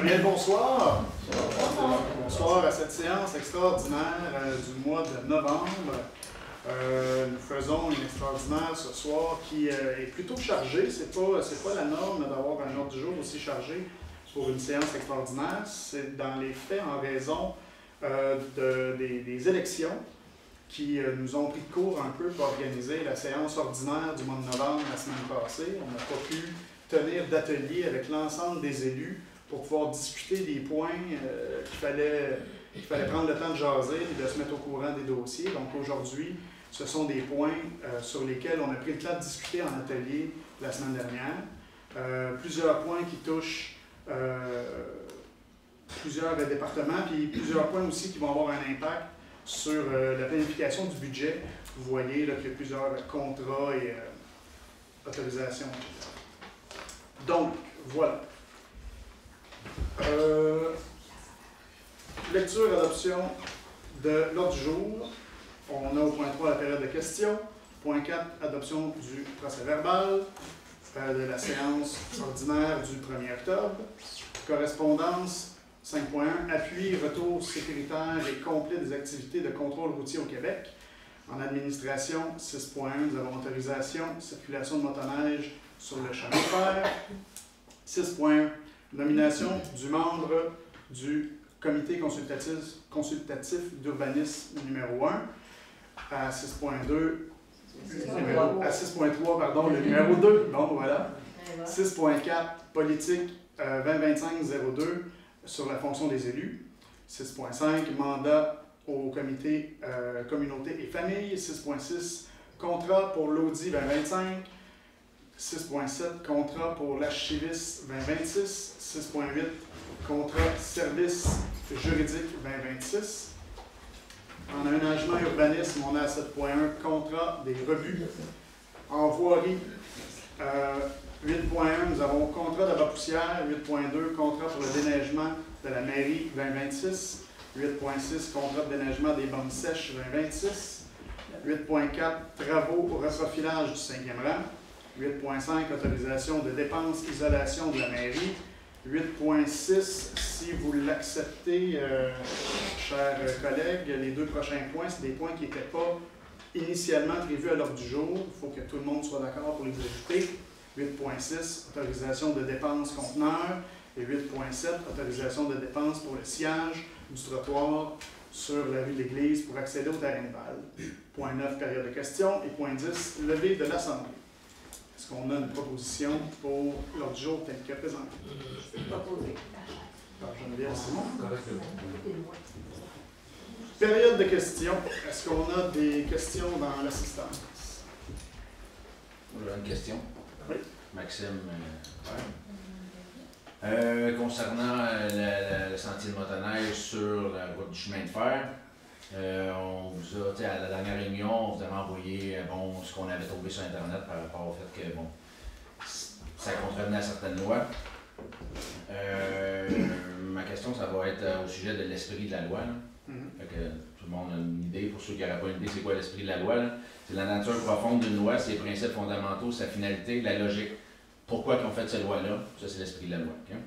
Bien, bonsoir. Bonsoir à cette séance extraordinaire du mois de novembre. Nous faisons une extraordinaire ce soir qui est plutôt chargée. C'est pas la norme d'avoir un ordre du jour aussi chargé pour une séance extraordinaire. C'est dans les faits en raison des élections qui nous ont pris de court un peu pour organiser la séance ordinaire du mois de novembre la semaine passée. On n'a pas pu tenir d'atelier avec l'ensemble des élus pour pouvoir discuter des points qu'il fallait prendre le temps de jaser et de se mettre au courant des dossiers. Donc aujourd'hui, ce sont des points sur lesquels on a pris le temps de discuter en atelier la semaine dernière. Plusieurs points qui touchent plusieurs départements, puis plusieurs points aussi qui vont avoir un impact sur la planification du budget. Vous voyez là, qu'il y a plusieurs contrats et autorisations. Donc, voilà. Lecture et adoption de l'ordre du jour. On a au point 3 la période de questions. Point 4, adoption du procès-verbal de la séance ordinaire du 1er octobre. Correspondance 5.1, appui, retour sécuritaire et complet des activités de contrôle routier au Québec. En administration 6.1, nous avons autorisation, circulation de motoneige sur le chemin de fer. 6.1, nomination du membre du comité consultatif d'urbanisme numéro 1. À 6.2, à 6.3, pardon, le numéro 2. Bon, voilà. 6.4, politique 2025-02 sur la fonction des élus. 6.5, mandat au comité communauté et famille. 6.6, contrat pour l'Audi 2025. 6.7, contrat pour l'archiviste 2026. 6.8, contrat service juridique 2026. En aménagement et urbanisme, on a à 7.1, contrat des rebuts. En voirie, 8.1, nous avons contrat de la poussière. 8.2, contrat pour le déneigement de la mairie 2026. 8.6, contrat de déneigement des bandes sèches 2026. 8.4, travaux pour reprofilage du 5e rang. 8.5, autorisation de dépenses, isolation de la mairie. 8.6, si vous l'acceptez, chers collègues, les deux prochains points, c'est des points qui n'étaient pas initialement prévus à l'ordre du jour. Il faut que tout le monde soit d'accord pour les ajouter. 8.6, autorisation de dépenses conteneurs. Et 8.7, autorisation de dépenses pour le sillage du trottoir sur la rue de l'Église pour accéder au terrain de balle. Point 9, période de questions. Et point 10, levée de l'Assemblée. Est-ce qu'on a une proposition pour l'ordre du jour tel que présenté? Proposé. Par Geneviève Simon. Période de questions. Est-ce qu'on a des questions dans l'assistance? J'ai une question. Oui. Maxime. Concernant le sentier de motoneige sur la route du chemin de fer, on vous a, à la dernière réunion, on vous avait envoyé ce qu'on avait trouvé sur Internet par rapport au fait que ça contrevenait à certaines lois. Ma question, ça va être au sujet de l'esprit de la loi. Fait que tout le monde a une idée. Pour ceux qui n'auraient pas une idée, c'est quoi l'esprit de la loi? C'est la nature profonde d'une loi, ses principes fondamentaux, sa finalité, la logique. Pourquoi ils ont fait cette loi-là? Ça, c'est l'esprit de la loi. Okay?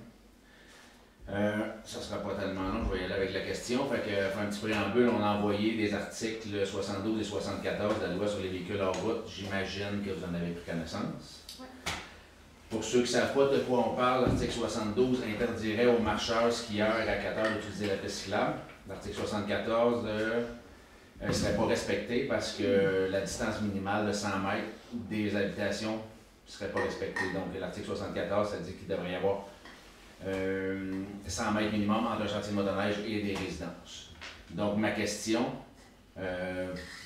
Ça ne sera pas tellement long, je vais y aller avec la question. Fait que, pour un petit préambule, on a envoyé des articles 72 et 74 de la loi sur les véhicules hors route. J'imagine que vous en avez pris connaissance. Ouais. Pour ceux qui ne savent pas de quoi on parle, l'article 72 interdirait aux marcheurs, skieurs et racketteurs d'utiliser la piste cyclable. L'article 74 ne serait pas respecté parce que la distance minimale de 100 mètres des habitations ne serait pas respectée. Donc l'article 74, ça dit qu'il devrait y avoir 100 mètres minimum entre un chantier de motoneige et des résidences. Donc ma question, vous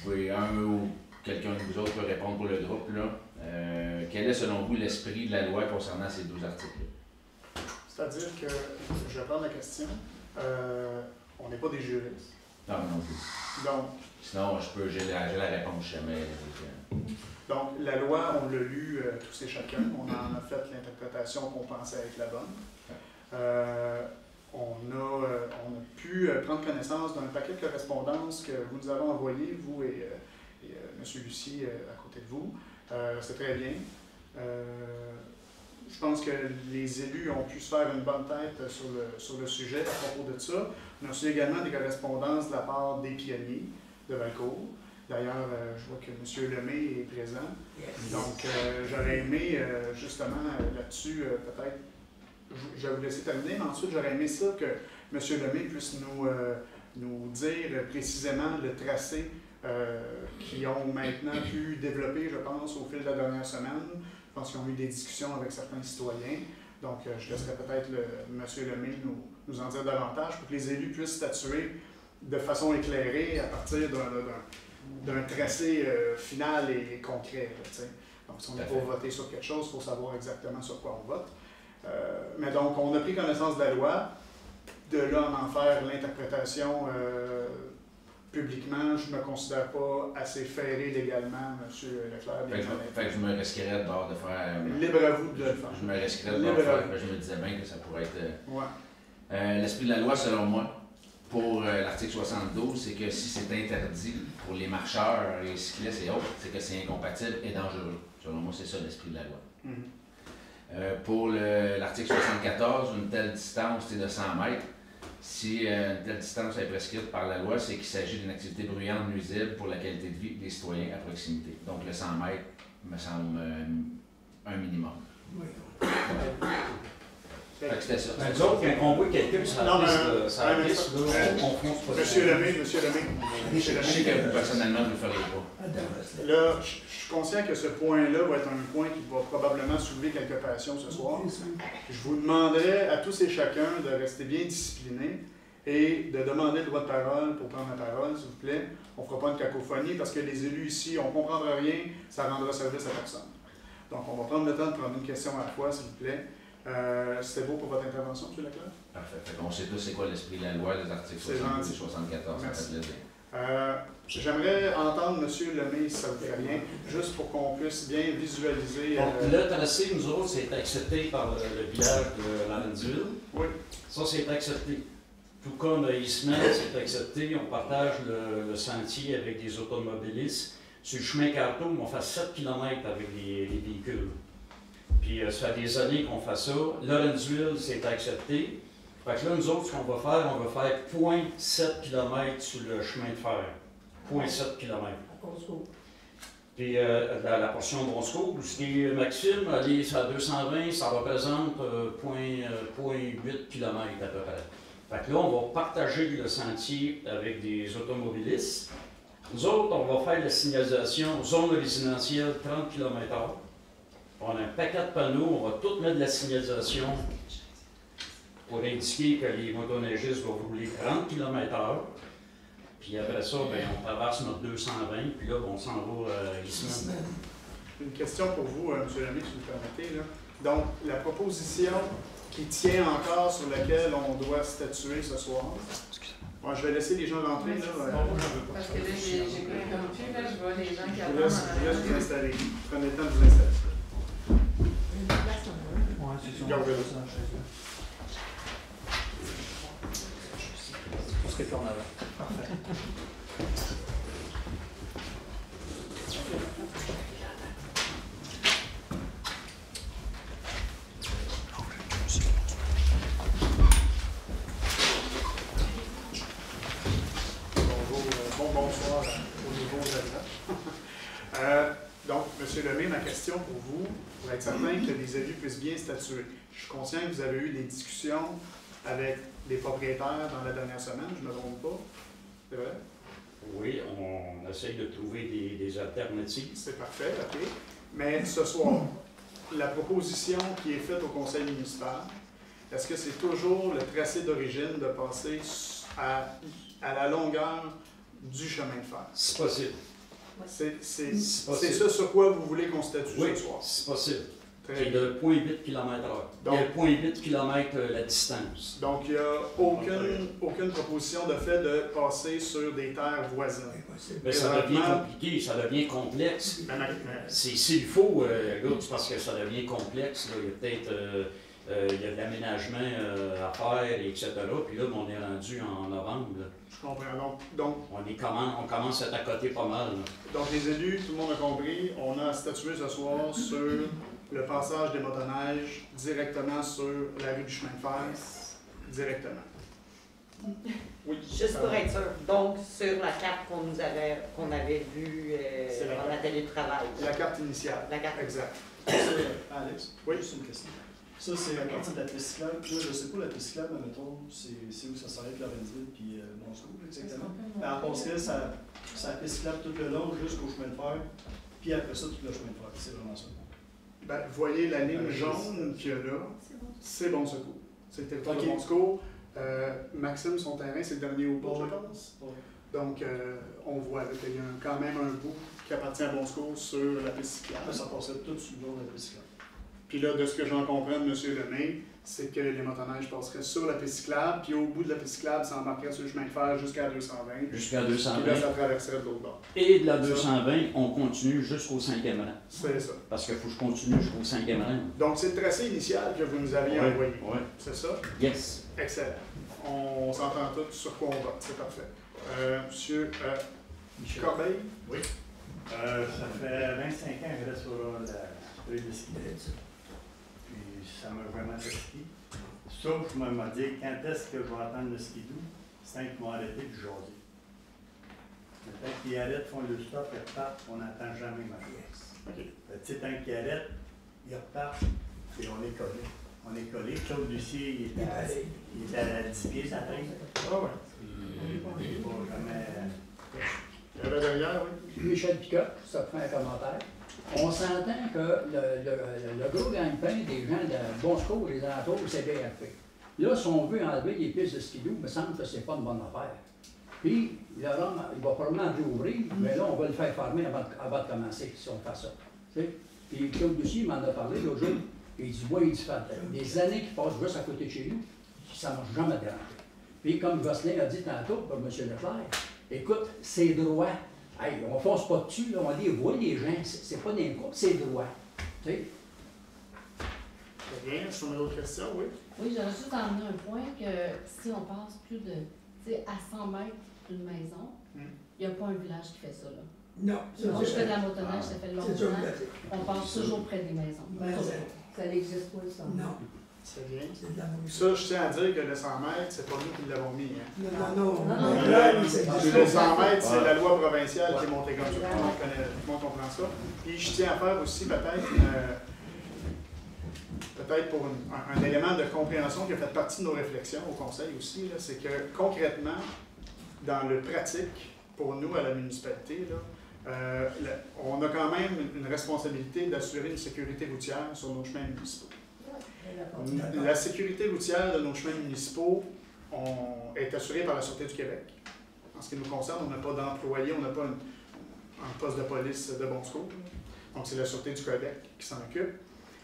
pouvez un ou quelqu'un de vous autres peut répondre pour le groupe, là. Quel est selon vous l'esprit de la loi concernant ces 12 articles? C'est-à-dire que, je vais prendre la question, on n'est pas des juristes. Non, non plus. Donc, sinon, j'ai la réponse jamais. Donc, la loi, on l'a lu tous et chacun. On en a fait l'interprétation qu'on pensait être la bonne. On a pu prendre connaissance d'un paquet de correspondances que vous nous avez envoyé, vous et M. Lucie à côté de vous. C'est très bien. je pense que les élus ont pu se faire une bonne tête sur le sujet à propos de ça. On a reçu également des correspondances de la part des pionniers de Valcourt. D'ailleurs, je vois que M. Lemay est présent. Yes. Donc, j'aurais aimé, justement, là-dessus, peut-être, je vais vous laisser terminer, mais ensuite, j'aurais aimé ça que M. Lemay puisse nous dire précisément le tracé qu'ils ont maintenant pu développer, je pense, au fil de la dernière semaine. Je pense qu'ils ont eu des discussions avec certains citoyens. Donc, je laisserai peut-être M. Lemay nous en dire davantage pour que les élus puissent statuer de façon éclairée à partir d'un tracé final et concret. Là, donc, si on n'est pas voté sur quelque chose, il faut savoir exactement sur quoi on vote. Mais donc, on a pris connaissance de la loi. De là, en faire l'interprétation publiquement, je ne me considère pas assez ferré légalement, M. Leclerc. Fait que je me risquerais de faire... Libre à vous de le faire. Je me risquerais de faire. Je me disais bien que ça pourrait être... Ouais. L'esprit de la loi, selon moi, pour l'article 72, c'est que si c'est interdit pour les marcheurs, les cyclistes et autres, c'est que c'est incompatible et dangereux. Selon moi, c'est ça l'esprit de la loi. Pour l'article 74, une telle distance est de 100 mètres. Si une telle distance est prescrite par la loi, c'est qu'il s'agit d'une activité bruyante nuisible pour la qualité de vie des citoyens à proximité. Donc le 100 mètres me semble un minimum. Oui. C'était ça. Nous autres, quand on voit quelqu'un sur la piste, on fonce pas. Monsieur Lemay. Je sais que vous, personnellement, vous ne le feriez pas. Là, je suis conscient que ce point-là va être un point qui va probablement soulever quelques passions ce soir. Je vous demanderai à tous et chacun de rester bien disciplinés et de demander le droit de parole pour prendre la parole, s'il vous plaît. On ne fera pas une cacophonie parce que les élus ici, on ne comprendra rien, ça rendra service à personne. Donc, on va prendre le temps de prendre une question à la fois, s'il vous plaît. C'était beau pour votre intervention, M. Leclerc? Parfait. On sait tous c'est quoi l'esprit de la loi, les articles 72 et 74. Merci. Ça fait plaisir. J'aimerais entendre M. Lemay, si ça vous fait rien, juste pour qu'on puisse bien visualiser. Donc, le tracé, nous autres, c'est accepté par le village de Lorenzville. Oui. Ça, c'est accepté. Tout comme à Eastman, c'est accepté. On partage le sentier avec des automobilistes. Sur le chemin Carteau, on fait 7 km avec les véhicules. Puis ça fait des années qu'on fait ça. Lorenzville, c'est accepté. Fait que là, nous autres, ce qu'on va faire 0,7 km sur le chemin de fer. 0,7 km. Puis la portion Bronzcourt, ce qui est Maxime, aller à 220, ça représente 0,8 km à peu près. Fait que là, on va partager le sentier avec des automobilistes. Nous autres, on va faire la signalisation zone résidentielle 30 km/h. On a un paquet de panneaux, on va tout mettre de la signalisation pour indiquer que les motoneigistes vont rouler 30 km/h. Puis après ça, bien, on traverse notre 220, puis là, on s'en va ici. Une question pour vous, M. Lemay, si vous me permettez. Là. Donc, la proposition qui tient encore sur laquelle on doit statuer ce soir. Bon, je vais laisser les gens rentrer. Là, parce que là, j'ai interrompu, là, je vois les gens qui attendent. Je vous laisse vous installer. Prenez le temps de vous installer. Ouais, c'est ça. Gardez-le. On serait plus en avant. Parfait. Bonsoir aux nouveaux agents. Donc, M. Lemay, ma question pour vous, pour être certain que les élus puissent bien statuer. Je suis conscient que vous avez eu des discussions avec des propriétaires dans la dernière semaine, je ne me trompe pas. C'est vrai? Oui, on essaye de trouver des alternatives. C'est parfait, OK. Mais ce soir, la proposition qui est faite au conseil municipal, est-ce que c'est toujours le tracé d'origine de passer à la longueur du chemin de fer? C'est possible. C'est ça sur quoi vous voulez qu'on statue oui, ce soir? C'est possible. C'est de 0,8 km/h. Il y a 0,8 km la distance. Donc, il n'y a aucune proposition de fait de passer sur des terres voisines. Mais ça devient compliqué, ça devient complexe. S'il faut, c'est parce que ça devient complexe. Là, il y a peut-être il y a de l'aménagement à faire, etc. Puis là, on est rendu en novembre. Là. Je comprends. Donc on commence à être à côté pas mal. Là. Donc, les élus, tout le monde a compris, on a statué ce soir sur le passage des motoneiges directement sur la rue du chemin de fer, directement. Oui. Juste pour être sûr, donc sur la carte qu'on avait vue C'est la dans carte. l'atelier de travail. La carte initiale. La carte. Exact. Alex, Oui. juste une question. Ça, c'est à partir de la piste cyclable. Moi, je sais pas, la piste cyclable, mettons, c'est où ça s'arrête, Lorentville puis Monscourt, exactement. En passerait, ça piste cyclable tout le long jusqu'au chemin de fer, puis après ça, tout le chemin de fer. C'est vraiment ça. Ben, vous voyez la ligne jaune qu'il y a là, c'est Bon Secours. C'est le territoire de Ok. Bon Secours. Maxime, son terrain, c'est le dernier au bout, Ouais. je pense. Ouais. Donc, on voit là, qu'il y a quand même un bout qui appartient à Bon Secours sur la piste cyclable. Après, ça passerait tout sur le long de la piste cyclable. Puis là, de ce que j'en comprends de M. Lemay, c'est que les motoneiges passeraient sur la piste cyclable, puis au bout de la piste cyclable, ça embarquerait sur le chemin de fer jusqu'à 220. Jusqu'à Puis là, 220. ça traverserait de l'autre bord. Et de la 220, on continue jusqu'au 5e rang. C'est ça. Parce qu'il faut que je continue jusqu'au 5e rang. Donc, c'est le tracé initial que vous nous aviez Ouais, envoyé. ouais. C'est ça? Yes. Excellent. On s'entend tous sur quoi on vote. C'est parfait. Monsieur Michel. Corbeil? Oui. Ça fait 25 ans que je reste sur la rue de ski. Puis ça m'a vraiment fatigué. Sauf que je me dit, quand est-ce que je vais attendre le skidoo? C'est un qui m'a arrêté de jaser. Maintenant qu'ils arrêtent, font le stop, ils repartent, on n'entend jamais ma pièce. OK. Tu sais, tant qu'ils arrêtent, ils repartent, et on est collés. On est collés. Claude Lucier, il était à 10 pieds, ça traîne. Ah ouais. Il n'est pas jamais... Il y avait derrière, oui. Michel Picotte, ça te fait un commentaire. On s'entend que le gros gagne-pain des gens de Bon Secours et des alentours, c'est BRP. Là, si on veut enlever les pistes de skidoo, il me semble que c'est pas une bonne affaire. Puis, Laurent, il va probablement réouvrir, mais là, on va le faire fermer avant de commencer, si on fait ça. Tu sais? Puis Claude Lucier m'en a parlé l'autre jour. Puis il dit, moi, il dit, ça fait des années qu'il passe juste à côté de chez nous, ça ne m'a jamais dérangé. Puis comme Gosselin a dit tantôt, pour M. Leclerc, écoute, c'est droit. Hey, on ne fonce pas dessus, là, on les voit, les gens, c'est pas des coupes, c'est droit. Tu sais? Très bien. Est-ce qu'on a d'autres questions? Oui. Oui, j'aurais juste emmené un point que si on passe plus de, tu sais, à 100 mètres d'une maison, il n'y a pas un village qui fait ça, là. Non, Moi, je fais de la motoneige, ça fait c'est longtemps. géographique. On passe toujours près des maisons. Ben, Toujours. c'est- Ça n'existe pas, ça. Non, C'est bien. c'est de la mousse. Ça, je tiens à dire que le 100 mètres, c'est pas nous qui l'avons mis. Hein. Non. Non. Le 100 mètres, c'est Ouais. la loi provinciale qui est montée comme ça. Tout le monde connaît, tout le monde comprend ça. Puis je tiens à faire aussi peut-être pour un élément de compréhension qui a fait partie de nos réflexions au Conseil aussi, là, c'est que concrètement, dans le pratique, pour nous à la municipalité, là, on a quand même une responsabilité d'assurer une sécurité routière sur nos chemins municipaux. La sécurité routière de nos chemins municipaux est assurée par la Sûreté du Québec. En ce qui nous concerne, on n'a pas d'employés, on n'a pas un poste de police de Bon Secours. Donc, c'est la Sûreté du Québec qui s'en occupe.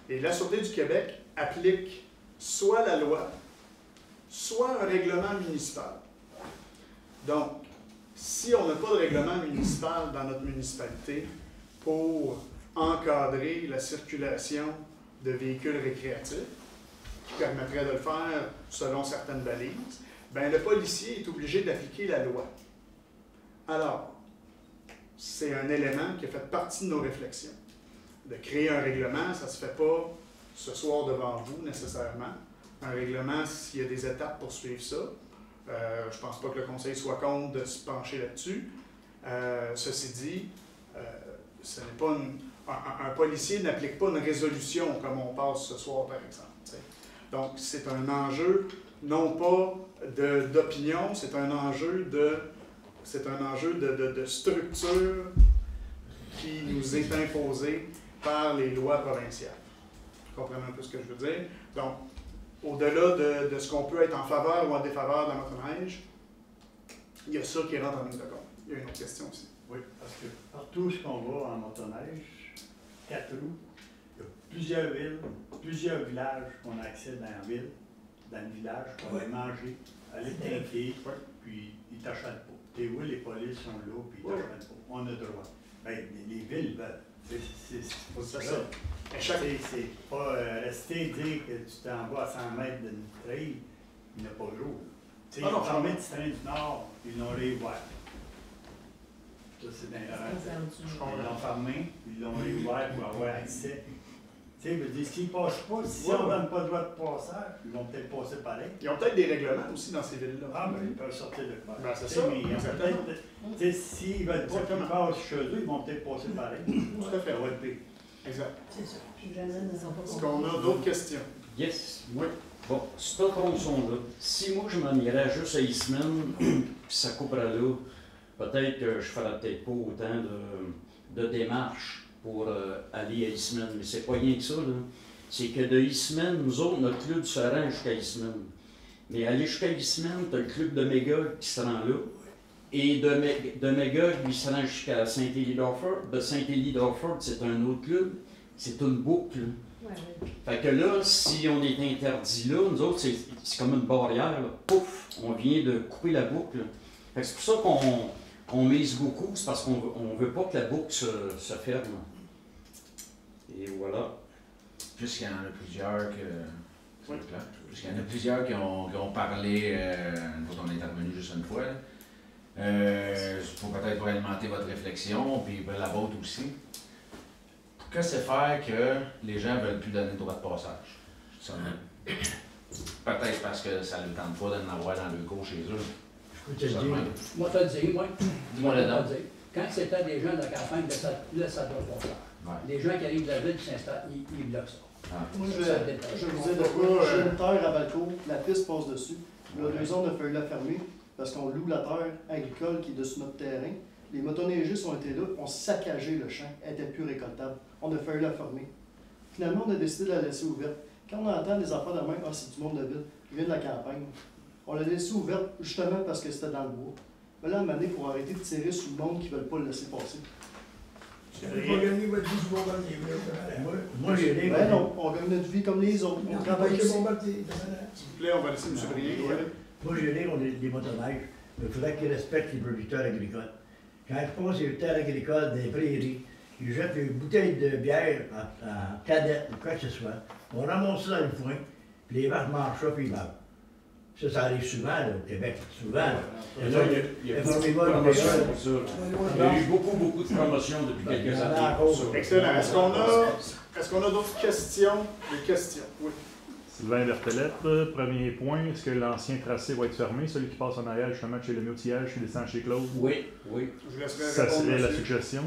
Et la Sûreté du Québec applique soit la loi, soit un règlement municipal. Donc, si on n'a pas de règlement municipal dans notre municipalité pour encadrer la circulation de véhicules récréatifs, qui permettrait de le faire selon certaines balises, bien, le policier est obligé d'appliquer la loi. Alors, c'est un élément qui a fait partie de nos réflexions. De créer un règlement, ça ne se fait pas ce soir devant vous nécessairement. Un règlement, s'il y a des étapes pour suivre ça, je ne pense pas que le Conseil soit contre de se pencher là-dessus. Ceci dit, ce n'est pas un policier n'applique pas une résolution comme on passe ce soir, par exemple. T'sais. Donc, c'est un enjeu, non pas d'opinion, c'est un enjeu de structure qui nous est imposée par les lois provinciales. Vous comprenez un peu ce que je veux dire? Donc, au-delà de ce qu'on peut être en faveur ou en défaveur de la motoneige, il y a ça qui rentre en ligne de compte. Il y a une autre question aussi. Oui, parce que partout où on va en motoneige, 4 roues, il y a plusieurs villes, plusieurs villages qu'on accède dans la ville, dans le village, pour aller manger, aller trinquer, puis ils t'achètent pas. T'es où les polices sont là, puis ils t'achètent pas. On a droit. Bien, les villes veulent. C'est pas C'est ça. ça. À chaque- C'est pas rester et dire que tu t'en vas à 100 mètres d'une trail, il n'y a pas jour. Tu sais, Ah non, ils ont fermé le train du Nord, ils l'ont réouvert. Ça, c'est dans Ça l'horaire. concerne-tu? Ils l'ont fermé, ils l'ont réouvert pour avoir accès Tu sais, je veux dire, s'ils ne passent pas, si on ne donne pas le droit de passage, ils vont peut-être passer pareil. Ils ont peut-être des règlements aussi dans ces villes-là. Ah, ben, ils peuvent sortir de quoi. Ben, c'est Tu sais, ça. mais ils ont peut-être, tu sais, s'ils veulent pas qu'ils passent chez eux, ils vont peut-être passer pareil. Tout à fait. Ça va être pire. Exact. C'est ça. Puis jamais ne sont pas Est-ce qu'on a d'autres questions? Yes, oui. Bon, cette tronçon-là, si moi je m'en irais juste à Eastman, puis ça coupera là, peut-être que je ferais peut-être pas autant de démarches pour aller à Eastman, mais c'est pas rien que ça, là. C'est que de Eastman, nous autres, notre club se rend jusqu'à Eastman. Mais aller jusqu'à Eastman, tu as le club de Magog qui se rend là. Et de Magog, lui, se rend jusqu'à Saint-Élie-d'Orford. De Saint-Élie-d'Orford, c'est un autre club. C'est une boucle. Ouais, ouais. Fait que là, si on est interdit là, nous autres, c'est comme une barrière. Là. Pouf, on vient de couper la boucle. Fait que c'est pour ça qu'on mise beaucoup, c'est parce qu'on ne veut pas que la boucle se ferme. Et voilà. Puisqu'il y en a plusieurs Oui. Puisqu'il y en a plusieurs qui ont parlé, quand on est intervenu juste une fois. Pour peut-être pour alimenter votre réflexion, puis la vôtre aussi. Que c'est faire que les gens ne veulent plus donner de droit de passage? Peut-être parce que ça ne leur tente pas d'en avoir dans le cours chez eux. Je peux te le dire. Moi, te le dire, moi. Dis-moi le nom. Quand c'était des gens de la campagne, là, ça doit pas faire. Ouais. Les gens qui arrivent de la ville, qui s'installent, ils bloquent ça. Ah. Moi, Ça dépasse. je vous ai de quoi. J'ai une terre à Valcourt, la piste passe dessus. Il y a 2 ans, on a fallu la fermer parce qu'on loue la terre agricole qui est dessus notre terrain. Les motoneigistes ont été là, ont saccagé le champ, elle n'était plus récoltable. On a fallu la fermer. Finalement, on a décidé de la laisser ouverte. Quand on entend des affaires de même, ah, c'est du monde de ville, qui vient de la campagne. On l'a laissée ouverte justement parce que c'était dans le bois. Mais là, à un moment donné, il faut arrêter de tirer sur le monde qui ne veulent pas le laisser passer. Moi, j'ai des. Ben non, on gagne notre vie comme les autres. On travaille aussi. S'il vous plaît, on va laisser M. Brier. Ouais. Moi, j'ai dit, on est des motoneiges, mais il faudrait qu'ils respectent les producteurs agricoles. Quand ils passent les terres agricoles des prairies, ils jettent une bouteille de bière en cadette ou quoi que ce soit, on ramasse ça dans le foin, puis les vaches mangent ça, puis ils meurent. Ça arrive souvent là, au Québec, souvent. Là. Et là, il y a beaucoup de promotions pour ça. Il y a eu beaucoup de promotions depuis quelques années pour ça. Excellent. Est-ce qu'on a d'autres questions? Des questions? Oui. Sylvain Berthelette, premier point, est-ce que l'ancien tracé va être fermé, celui qui passe en arrière justement chez le Méotillage, qui descend chez Claude? Oui, oui. Je vous laisserai Ça répondre, serait la monsieur. suggestion.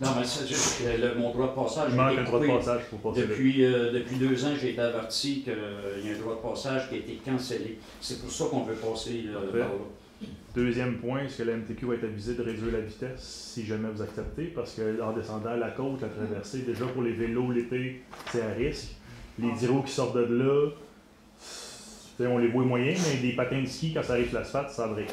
Non, mais c'est juste que mon droit de passage. Il manque été un droit de coupé. passage pour passer là. Depuis 2 ans, j'ai été averti qu'il y a un droit de passage qui a été cancellé. C'est pour ça qu'on veut passer Parfait. par là. Deuxième point, est-ce que la MTQ va être avisée de réduire la vitesse si jamais vous acceptez? Parce qu'en descendant la côte, la traversée, déjà pour les vélos l'été, c'est à risque. Les 10 roues qui sortent de là, on les voit moyens, mais des patins de ski, quand ça arrive sur l'asphalte, ça brille.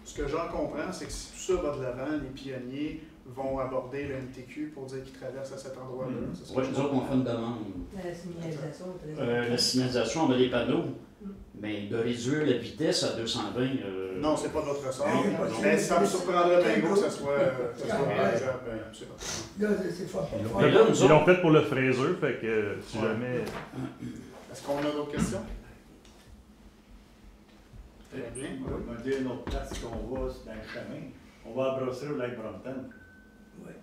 Ce que j'en comprends, c'est que si tout ça va de l'avant, les pionniers vont aborder le MTQ pour dire qu'ils traversent à cet endroit-là. C'est ce que Oui, je nous autres, on comprends. fait une demande. La signalisation est très La signalisation, on met des panneaux, mais de réduire la vitesse à 220. Non, c'est pas notre ressort. Non, Mais ça me surprendrait bien gros que ça soit réalisable. C'est fort. Mais là, nous Ils autres- l'ont fait pour le fraiseux, fait que si Ouais. jamais. Est-ce qu'on a d'autres questions? Très bien. On va dire une autre place qu'on va, c'est dans le chemin. On va à Brosserie au lac Brompton. Ouais.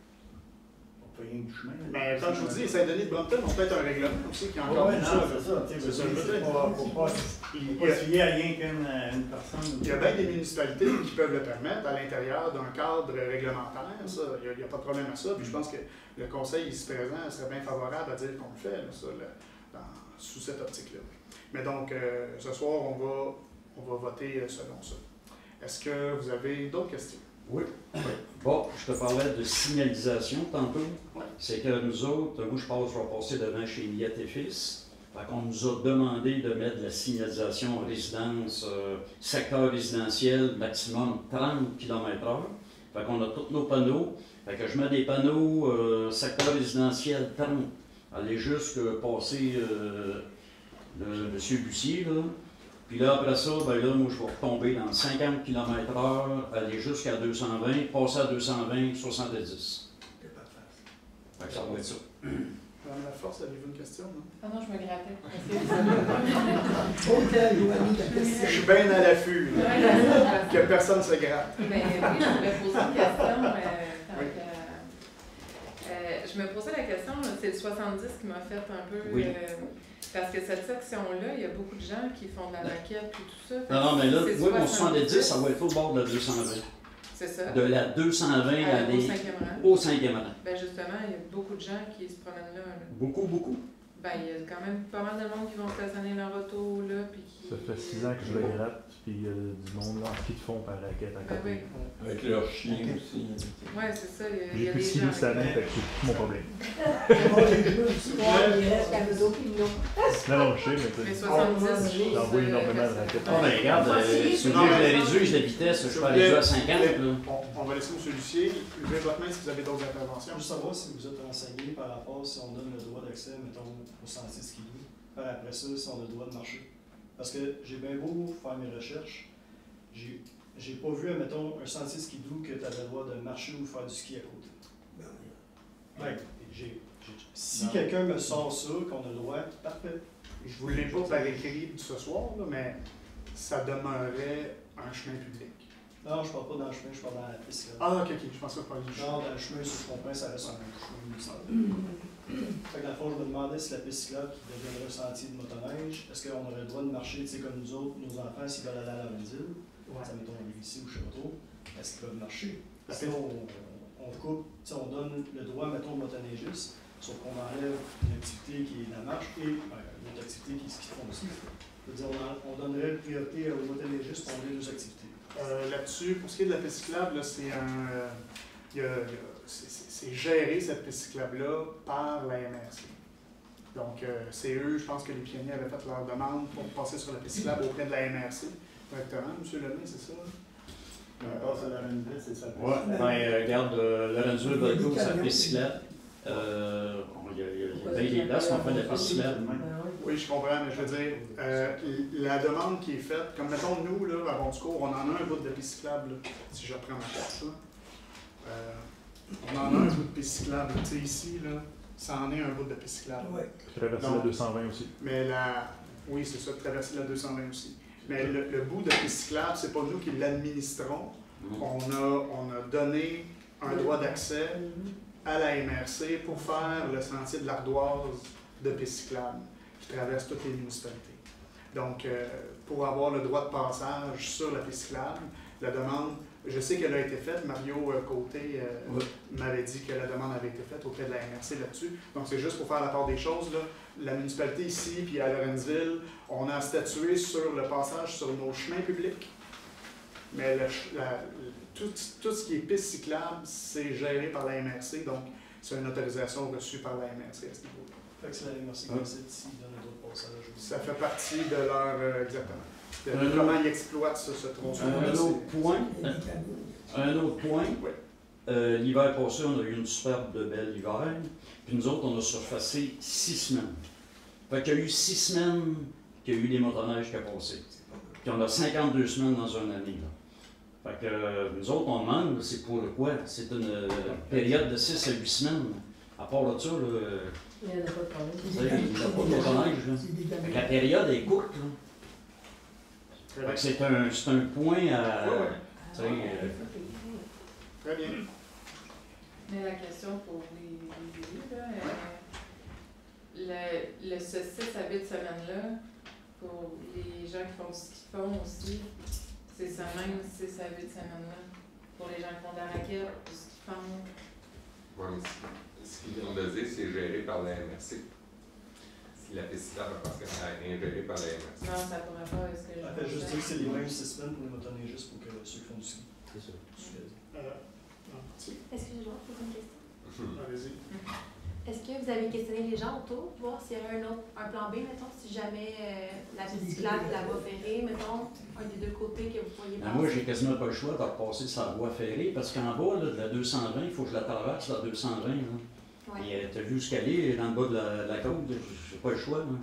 On fait rien du chemin. Mais comme je vous dis, Saint-Denis de Brompton, on peut-être un règlement aussi qui est encore Ouais, plus non, ça. c'est ça. Tu sais, C'est ça, je veux c'est dire. pas, faut pas se fier à rien qu'une personne. Il y a bien des municipalités qui peuvent le permettre à l'intérieur d'un cadre réglementaire, ça, il n'y a pas de problème à ça. Puis je pense que le conseil ici présent serait bien favorable à dire qu'on le fait, là, ça, sous cette optique-là. Mais donc, ce soir, on va voter selon ça. Est-ce que vous avez d'autres questions? Oui. Bon, je te parlais de signalisation tantôt. Ouais. C'est que nous autres, moi je vais passer devant chez Miette et Fils. Fait qu'on nous a demandé de mettre de la signalisation résidence, secteur résidentiel, maximum 30 km/h. Fait qu'on a tous nos panneaux. Fait que je mets des panneaux secteur résidentiel 30. Aller jusque passer le monsieur Bussier, là. Puis là, après ça, ben là, moi, je vais retomber dans 50 km/h, aller jusqu'à 220, passer à 220, 70. Fait que ça va être ça. Madame Laforce, avez-vous une question? Non? Ah non, je me grattais. Je suis bien à l'affût, là, que personne se gratte. Ben oui, je voulais poser une question. Oui. Je me posais la question, c'est le 70 qui m'a fait un peu... Oui. Parce que cette section-là, il y a beaucoup de gens qui font de la raquette et tout ça. Non, mais là, C'est moi, mon 70, ça va être au bord de la 220. C'est ça. De la 220 à Au aller 5e rang. au 5e rang. Ben justement, il y a beaucoup de gens qui se promènent là. Beaucoup, beaucoup. Ben, il y a quand même pas mal de monde qui vont stationner leur auto là, puis qui... Ça fait 6 ans que je le gratte, puis il y a du monde là qui te font par raquette à Ben côté. oui. Avec leur chien aussi. Ouais, c'est ça. Il y J'ai a plus des de skidoo gens... cette année, fait que c'est tout mon problème. Il reste qu'à nous autres, ils l'ont. Non, je sais, mais tu Mais sais, 70 j'en vois énormément de raquettes. Ah, ben regarde, si vous voulez que je réduise la vitesse, je peux aller à 50. Là. On va laisser M. Lucier. Levez votre main si vous avez d'autres interventions. Juste savoir si vous êtes renseigné par rapport si on donne le droit d'accès, mettons, au sentier skidoo. Par après ça, si on a le droit de marcher. Parce que j'ai bien beau faire mes recherches, j'ai pas vu, mettons, un sentier skidoo que tu avais le droit de marcher ou faire du ski à côté. Ben, si quelqu'un me sort ça, qu'on a le droit, parfait. Je ne vous l'ai pas par écrit ce soir, là, mais ça demeurait un chemin public. Non, je parle pas dans le chemin, je parle dans la piste. Là. Ah, ok, je pensais pas du chemin. Non, dans le chemin, si je comprends, ça reste un chemin municipal. Fait que dans le fond, je me demandais si la piste cyclable qui deviendrait un sentier de motoneige, est-ce qu'on aurait le droit de marcher, tu sais, comme nous autres, nos enfants, s'ils veulent aller à la Laurentide, ça mettons ici ou chez Château, est-ce qu'ils peuvent marcher? Sinon, on coupe, tu sais, on donne le droit, mettons, au motoneigiste, sauf qu'on enlève une activité qui est la marche et une autre activité qui est ce qu'ils font aussi. C'est-à-dire, on donnerait la priorité aux motoneigistes pour les deux activités. Là-dessus, pour ce qui est de la piste cyclable, là, c'est un. C'est géré, cette piste cyclable-là, par la MRC. Donc, c'est eux, je pense que les pionniers avaient fait leur demande pour passer sur la piste cyclable auprès de la MRC. Directement, M. Lemay, c'est ça? On passe à la Renville, c'est ça. Ouais, ben regarde, Lorenzo Volco, c'est la piste cyclable. Il y a bien des places qu'on fait de la piste cyclable. Oui, je comprends, mais je veux dire, la demande qui est faite, comme mettons nous, là, à Bon-du-Cour, on en a un bout de piste cyclable, là, si je reprends ma carte, là. On en a un bout de piste cyclable. Tu sais, ici, là, ça en est un bout de piste cyclable. Oui. Traverser la 220 aussi. Mais oui, c'est ça, traverser la 220 aussi. Mais le bout de piste cyclable, c'est pas nous qui l'administrons. On a donné un droit d'accès à la MRC pour faire le sentier de l'Ardoise de piste cyclable qui traverse toutes les municipalités. Donc, pour avoir le droit de passage sur la piste cyclable, la demande, je sais qu'elle a été faite, Mario Côté m'avait dit que la demande avait été faite auprès de la MRC là-dessus. Donc, c'est juste pour faire la part des choses, là. La municipalité ici, puis à Lorentville, on a statué sur le passage sur nos chemins publics. Mais tout ce qui est piste cyclable, c'est géré par la MRC, donc c'est une autorisation reçue par la MRC à ce niveau-là. Fait que c'est la MRC qui décide s'ils donnent un droit de passage. Ça fait partie de leur... exactement. Comment ils exploitent ce tronçon-là. Un autre point. Oui. L'hiver passé, on a eu une superbe de belle hiver. Puis nous autres, on a surfacé 6 semaines. Fait qu'il y a eu 6 semaines qu'il y a eu des motoneiges qui ont passé. Puis on a 52 semaines dans une année. Là. Fait que nous autres, on demande, c'est pour quoi? C'est une période de 6 à 8 semaines. À part de ça, Il n'y en a pas de problème. il n'y a pas de motoneige. Là. Fait que la période est courte. Là. Fait que c'est un point à... Très bien. Mais la question pour les élus, là, ce 6 à 8 semaines-là, pour les gens qui font ce qu'ils font aussi, c'est ce même 6 à 8 semaines-là. Pour les gens qui font de la raquette, ce qu'ils font. Oui, mais ce qu'ils viennent de dire, c'est géré par la MRC. Si la piste cyclable, parce qu'elle est gérée par la MRC. Non, ça pourrait pas. Est-ce que Ça fait juste dire que c'est les mêmes 6 semaines pour les motoneigistes pour que ceux qui font du ski. C'est ça. Est-ce que je dois poser une question? Allez-y. Est-ce que vous avez questionné les gens autour, voir s'il y avait un plan B, mettons, si jamais la piste cyclable, la voie ferrée, mettons, un des deux côtés que vous pourriez passer? Moi, j'ai quasiment pas le choix de repasser sur la voie ferrée parce qu'en bas là, de la 220, il faut que je la traverse, la 220. Ouais. Et tu as vu ce qu'elle est dans le bas de la côte, j'ai pas le choix. Il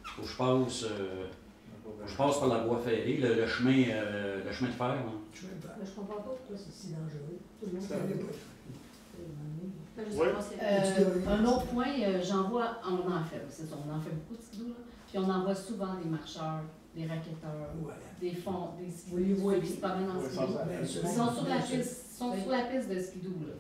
faut que je passe par la voie ferrée, le chemin de fer. Là. Mais je comprends pas pourquoi c'est si dangereux. Tout le monde Ça savait va. pas. Un autre point, j'en vois, on en fait, c'est ça, on en fait beaucoup de skidoo, là. Puis on en voit souvent des marcheurs, des raquetteurs, des fonds, des skidoo qui se promènent en skidoo. Ils sont sur la piste de skidoo, là.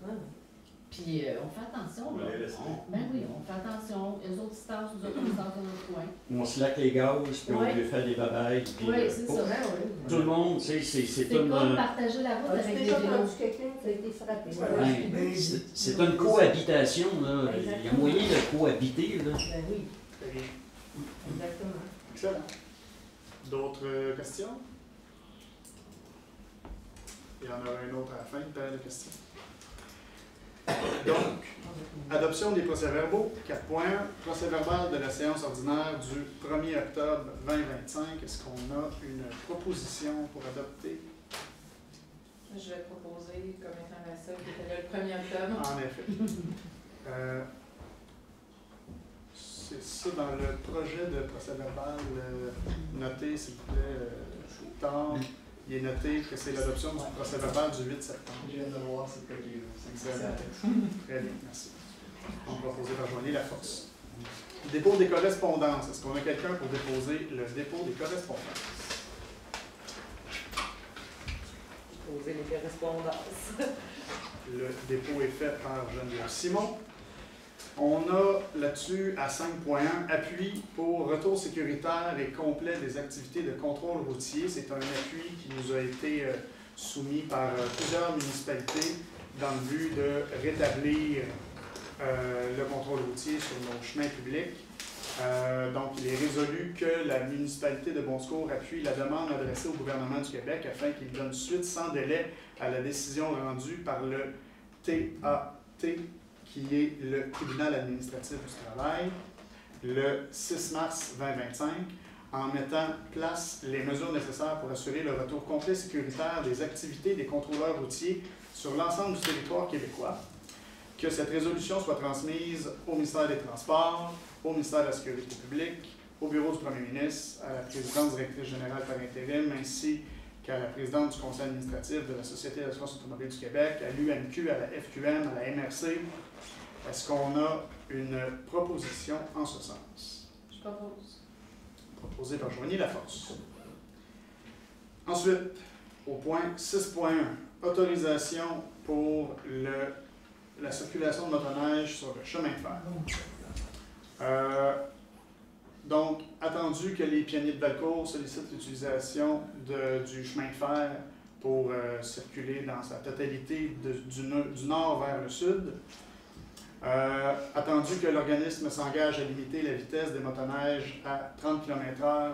Puis on fait attention. On Là. les laisse. Ben oui, on fait attention. Eux autres, ils se tassent, nous autres, on se tasse dans notre coin. On se laque les gaz, puis on Ouais. lui fait des babayes. Puis, Oui, c'est ça. Ben oui. tout le monde, tu sais, c'est C'est une... comme partager la route As-tu avec des déjà vélos. entendu quelqu'un qui a été frappé? Ouais, c'est une cohabitation, là. Il y a moyen de cohabiter, là. Ben oui, Très bien. exactement. Excellent. D'autres questions? Il y en aura une autre à la fin, une période de questions. Donc, adoption des procès-verbaux, 4 points. Procès-verbal de la séance ordinaire du 1er octobre 2025. Est-ce qu'on a une proposition pour adopter? Je vais proposer comme étant la seule qui était là le 1er octobre. En effet. C'est ça dans le projet de procès-verbal noté, s'il vous plaît, tard. Il est noté que c'est l'adoption du procès-verbal du 8 septembre. Je viens de voir cette copie-là. C'est Excellent. excellent. Très bien, merci. Donc, proposé par Joanie Laforce. Dépôt des correspondances. Est-ce qu'on a quelqu'un pour déposer le dépôt des correspondances? Poser les correspondances. Le dépôt est fait par Geneviève Simon. On a là-dessus à 5.1, appui pour retour sécuritaire et complet des activités de contrôle routier. C'est un appui qui nous a été soumis par plusieurs municipalités dans le but de rétablir le contrôle routier sur nos chemins publics. Donc, il est résolu que la municipalité de Bon-Secours appuie la demande adressée au gouvernement du Québec afin qu'il donne suite sans délai à la décision rendue par le TAT, qui est le tribunal administratif du travail, le 6 mars 2025, en mettant place les mesures nécessaires pour assurer le retour complet sécuritaire des activités des contrôleurs routiers sur l'ensemble du territoire québécois. Que cette résolution soit transmise au ministère des Transports, au ministère de la Sécurité publique, au bureau du premier ministre, à la présidente directrice générale par intérim, ainsi qu'à la présidente du conseil administratif de la Société d'assurance automobile du Québec, à l'UMQ, à la FQM, à la MRC. Est-ce qu'on a une proposition en ce sens? Je propose. Proposée par Joanie Laforce. Ensuite, au point 6.1, autorisation pour la circulation de motoneige sur le chemin de fer. Donc, attendu que les pionniers de Valcourt sollicitent l'utilisation du chemin de fer pour circuler dans sa totalité du nord vers le sud, attendu que l'organisme s'engage à limiter la vitesse des motoneiges à 30 km/h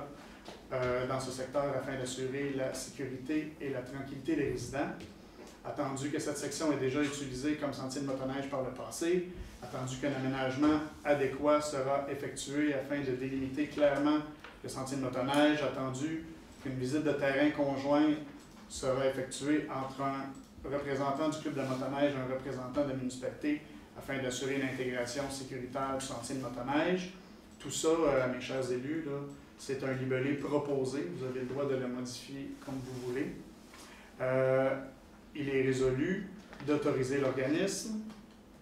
dans ce secteur afin d'assurer la sécurité et la tranquillité des résidents, attendu que cette section est déjà utilisée comme sentier de motoneige par le passé, attendu qu'un aménagement adéquat sera effectué afin de délimiter clairement le sentier de motoneige, attendu qu'une visite de terrain conjointe sera effectuée entre un représentant du club de motoneige et un représentant de la municipalité afin d'assurer l'intégration sécuritaire du sentier de motoneige. Tout ça, mes chers élus, c'est un libellé proposé. Vous avez le droit de le modifier comme vous voulez. Il est résolu d'autoriser l'organisme.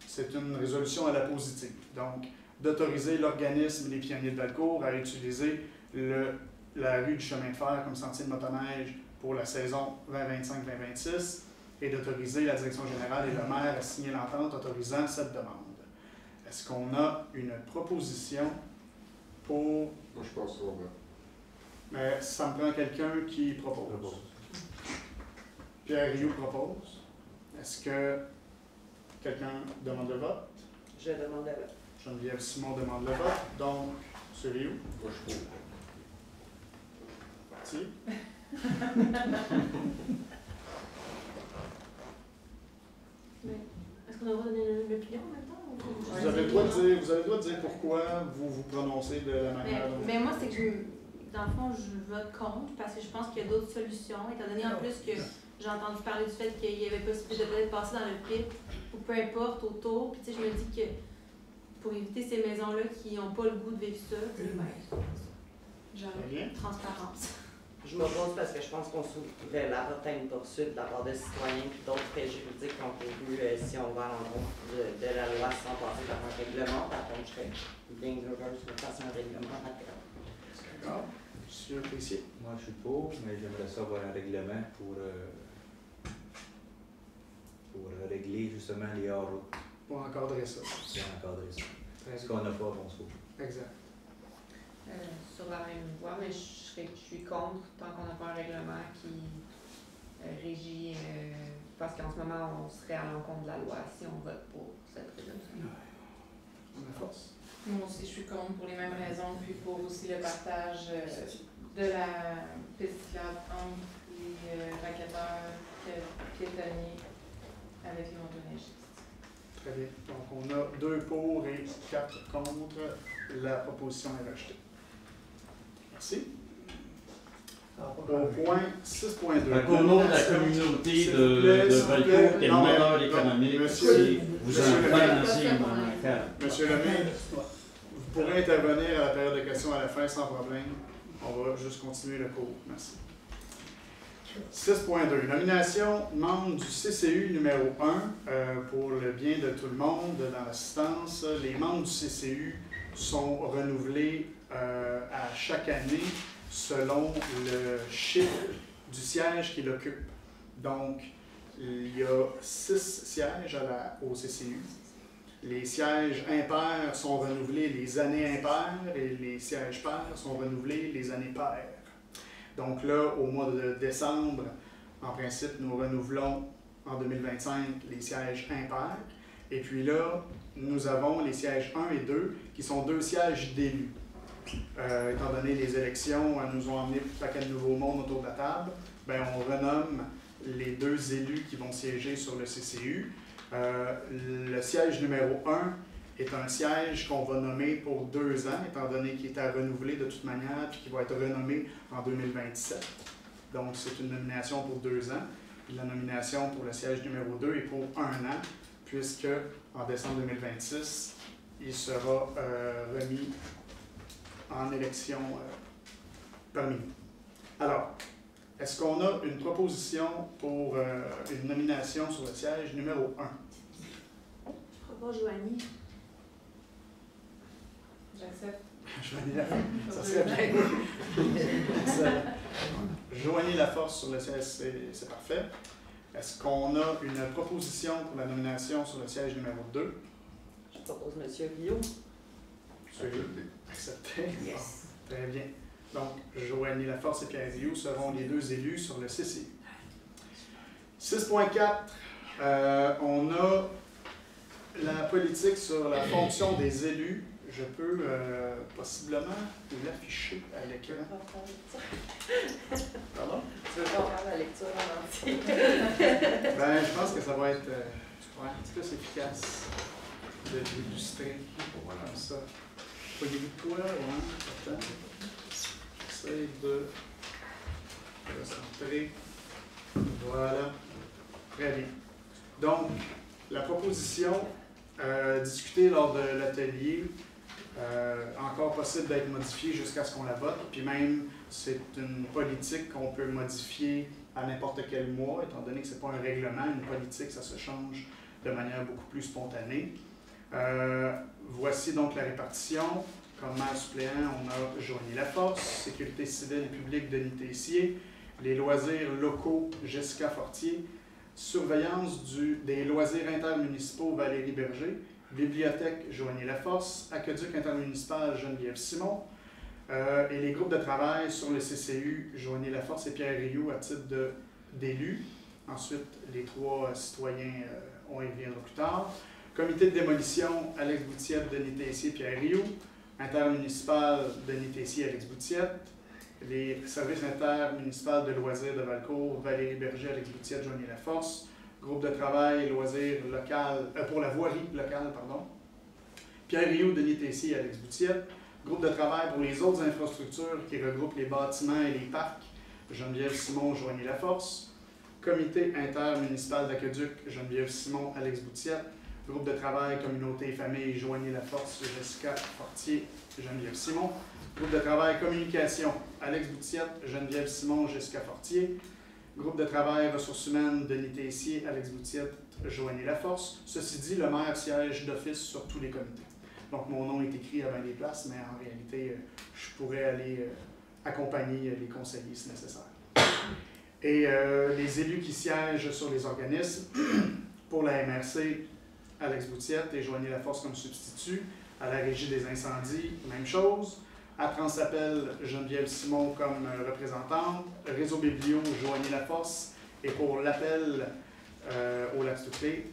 C'est une résolution à la positive. Donc, d'autoriser l'organisme des pionniers de Valcourt à utiliser la rue du chemin de fer comme sentier de motoneige pour la saison 2025-2026 et d'autoriser la direction générale et le maire à signer l'entente autorisant cette demande. Est-ce qu'on a une proposition pour... Moi, je pense qu'on va. Mais ça me prend quelqu'un qui propose. Pierre Rioux propose. Est-ce que quelqu'un demande le vote? Je demande le vote. Geneviève Simon demande le vote. Donc, M. Rioux? Moi, je trouve. Parti. Est-ce qu'on a le droit de donner l'opinion en même temps? Vous avez le droit de dire pourquoi vous vous prononcez de la manière dont... Mais moi, c'est que, dans le fond, je vote contre parce que je pense qu'il y a d'autres solutions, étant donné en plus que j'ai entendu parler du fait qu'il y avait possibilité de peut-être passer dans le pit ou peu importe autour. Puis tu sais, je me dis que pour éviter ces maisons-là qui n'ont pas le goût de vivre ça, transparence. Je m'oppose parce que je pense qu'on s'ouvrait la porte à une poursuite de la part de citoyens et d'autres faits juridiques concourus si on va à l'encontre de la loi sans passer par un règlement. Par contre, je serais bien heureuse de passer un règlement rapidement. D'accord. Monsieur Cloutier? Moi, je suis pour, mais j'aimerais ça avoir un règlement pour régler justement les hors-routes. Pour encadrer ça. Bien encadrer ça. Très Ce bien. qu'on n'a pas, on se trouve. Exact. Sur la même voie, mais je suis contre tant qu'on n'a pas un règlement qui régit, parce qu'en ce moment, on serait à l'encontre de la loi si on vote pour cette résolution. On a force. Moi aussi, je suis contre pour les mêmes raisons, puis pour aussi le partage de la piste cyclable entre les racketteurs, piétonniers avec les motoneigistes. Très bien. Donc, on a 2 pour et 4 contre. La proposition est rejetée. Merci. Au point 6.2. Au nom de la communauté de Valcourt, qui est le moteur économique, Monsieur, vous en financez Monsieur Lemay, vous pourrez intervenir à la période de questions à la fin sans problème. On va juste continuer le cours. Merci. 6.2. Nomination membre du CCU numéro 1 pour le bien de tout le monde dans l'assistance. Les membres du CCU sont renouvelés à chaque année selon le chiffre du siège qu'il occupe. Donc, il y a 6 sièges au CCU. Les sièges impairs sont renouvelés les années impaires et les sièges pairs sont renouvelés les années paires. Donc là, au mois de décembre, en principe, nous renouvelons en 2025 les sièges impairs. Et puis là, nous avons les sièges 1 et 2, qui sont 2 sièges d'élus. Étant donné les élections nous ont emmené un paquet de nouveaux mondes autour de la table, ben, on renomme les 2 élus qui vont siéger sur le CCU. Le siège numéro 1 est un siège qu'on va nommer pour 2 ans, étant donné qu'il est à renouveler de toute manière, puis qui va être renommé en 2027. Donc, c'est une nomination pour 2 ans. Puis la nomination pour le siège numéro 2 est pour 1 an, puisque en décembre 2026, il sera remis en élection parmi nous. Alors, est-ce qu'on a une proposition pour une nomination sur le siège numéro 1? Je propose Joanie. J'accepte. Joanie Laforce, ça serait bien. Excellent. Joanie Laforce sur le siège, c'est parfait. Est-ce qu'on a une proposition pour la nomination sur le siège numéro 2? Je propose M. Guillaume. Accepté. Yes. Bon, très bien. Donc, Joanie Laforce et Pierre Rioux seront les 2 élus sur le CCU. 6.4, on a la politique sur la fonction des élus. Je peux possiblement l'afficher à l'écran. Pardon? Tu veux pas faire la lecture en entier? Ben, je pense que ça va être un petit peu efficace de l'illustrer comme ça. Voyez-vous de quoi? Ouais, attends. J'essaie de recentrer. Voilà. Très bien. Donc, la proposition discutée lors de l'atelier, encore possible d'être modifiée jusqu'à ce qu'on la vote. Puis même, c'est une politique qu'on peut modifier à n'importe quel mois, étant donné que ce n'est pas un règlement. Une politique, ça se change de manière beaucoup plus spontanée. Voici donc la répartition. Comme maire suppléant, on a Joanie Laforce, Sécurité civile et publique, Denis Tessier, les loisirs locaux, Jessica Fortier, surveillance des loisirs intermunicipaux, Valérie Berger, bibliothèque, Joanie Laforce, aqueduc intermunicipal, Geneviève Simon, et les groupes de travail sur le CCU, Joanie Laforce et Pierre Rioux à titre d'élus. Ensuite, les 3 citoyens, on y reviendra plus tard. Comité de démolition, Alex Boutiette, Denis Tessier, Pierre Rioux. Intermunicipal, Denis Tessier, Alex Boutiette. Les services intermunicipaux de loisirs de Valcourt, Valérie Berger, Alex Boutiette, Joanie Laforce. Groupe de travail, loisirs local, pour la voirie locale, pardon. Pierre Rioux, Denis Tessier, Alex Boutiette. Groupe de travail pour les autres infrastructures qui regroupent les bâtiments et les parcs, Geneviève Simon, Joanie Laforce. Comité intermunicipal d'aqueduc, Geneviève Simon, Alex Boutiette. Groupe de travail, communauté et famille, Joanie Laforce, Jessica Fortier, Geneviève Simon. Groupe de travail, communication, Alex Boutiette, Geneviève Simon, Jessica Fortier. Groupe de travail, ressources humaines, Denis Tessier, Alex Boutiette, Joanie Laforce. Ceci dit, le maire siège d'office sur tous les comités. Donc, mon nom est écrit à bien des places, mais en réalité, je pourrais aller accompagner les conseillers si nécessaire. Et les élus qui siègent sur les organismes, pour la MRC, Alex Boutiette et Joanie Laforce comme substitut. À la Régie des incendies, même chose. À Transappel, Geneviève Simon comme représentante. Réseau Biblio, Joanie Laforce. Et pour l'appel au Lac-Touclé,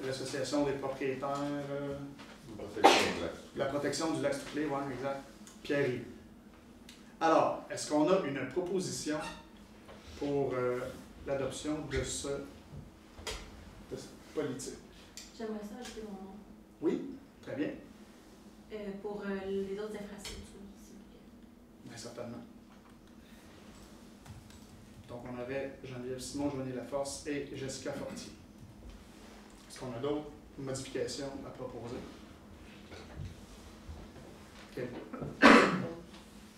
l'Association des propriétaires... la protection du Lac-Touclé, oui, exact. Pierre-Yves. Alors, est-ce qu'on a une proposition pour l'adoption de cette politique? J'aimerais ça ajouter mon nom. Oui, très bien. Pour les autres infrastructures, s'il vous plaît. Bien, certainement. Donc, on avait Geneviève Simon, Joanie Laforce et Jessica Fortier. Est-ce qu'on a d'autres modifications à proposer? OK.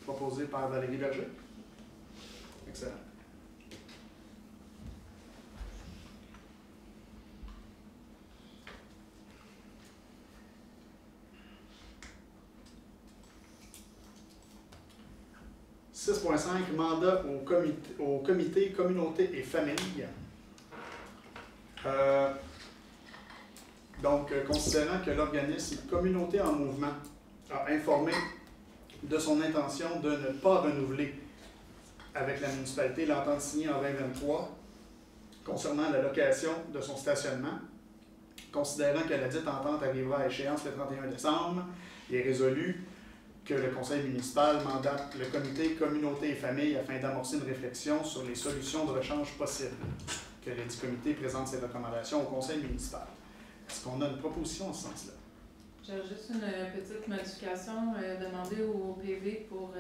Proposé par Valérie Berger. Excellent. « 6.5 Mandat au comité communauté et famille. Donc, considérant que l'organisme Communauté en mouvement a informé de son intention de ne pas renouveler avec la municipalité l'entente signée en 2023 concernant la location de son stationnement, considérant que la dite entente arrivera à échéance le 31 décembre, il est résolu que le conseil municipal mandate le comité communauté et famille afin d'amorcer une réflexion sur les solutions de rechange possibles. Que le dit comité présente ses recommandations au conseil municipal. Est-ce qu'on a une proposition en ce sens-là? J'ai juste une petite modification demandée au PV pour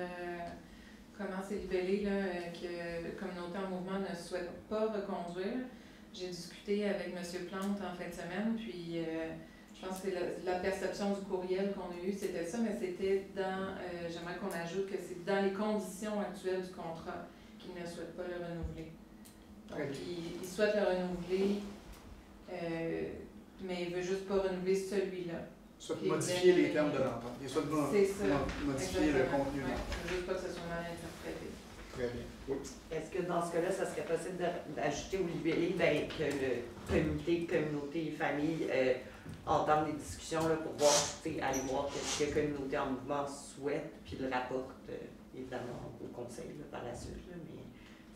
comment c'est libellé là, que la communauté en mouvement ne souhaite pas reconduire. J'ai discuté avec M. Plante en fin de semaine, puis je pense que la perception du courriel qu'on a eu, c'était ça, mais c'était dans, j'aimerais qu'on ajoute que c'est dans les conditions actuelles du contrat qu'il ne souhaite pas le renouveler. Donc, il souhaite le renouveler, mais il ne veut juste pas renouveler celui-là. Soit modifier les termes de l'entente. Il souhaite modifier le contenu. Ouais, je ne veux pas que ce soit mal interprété. Très bien. Oui. Est-ce que dans ce cas-là, ça serait possible d'ajouter au libellé que le comité, communauté et famille entame des discussions là, pour voir, aller voir ce que la communauté en mouvement souhaite, puis le rapporte évidemment au conseil là, par la suite. Là,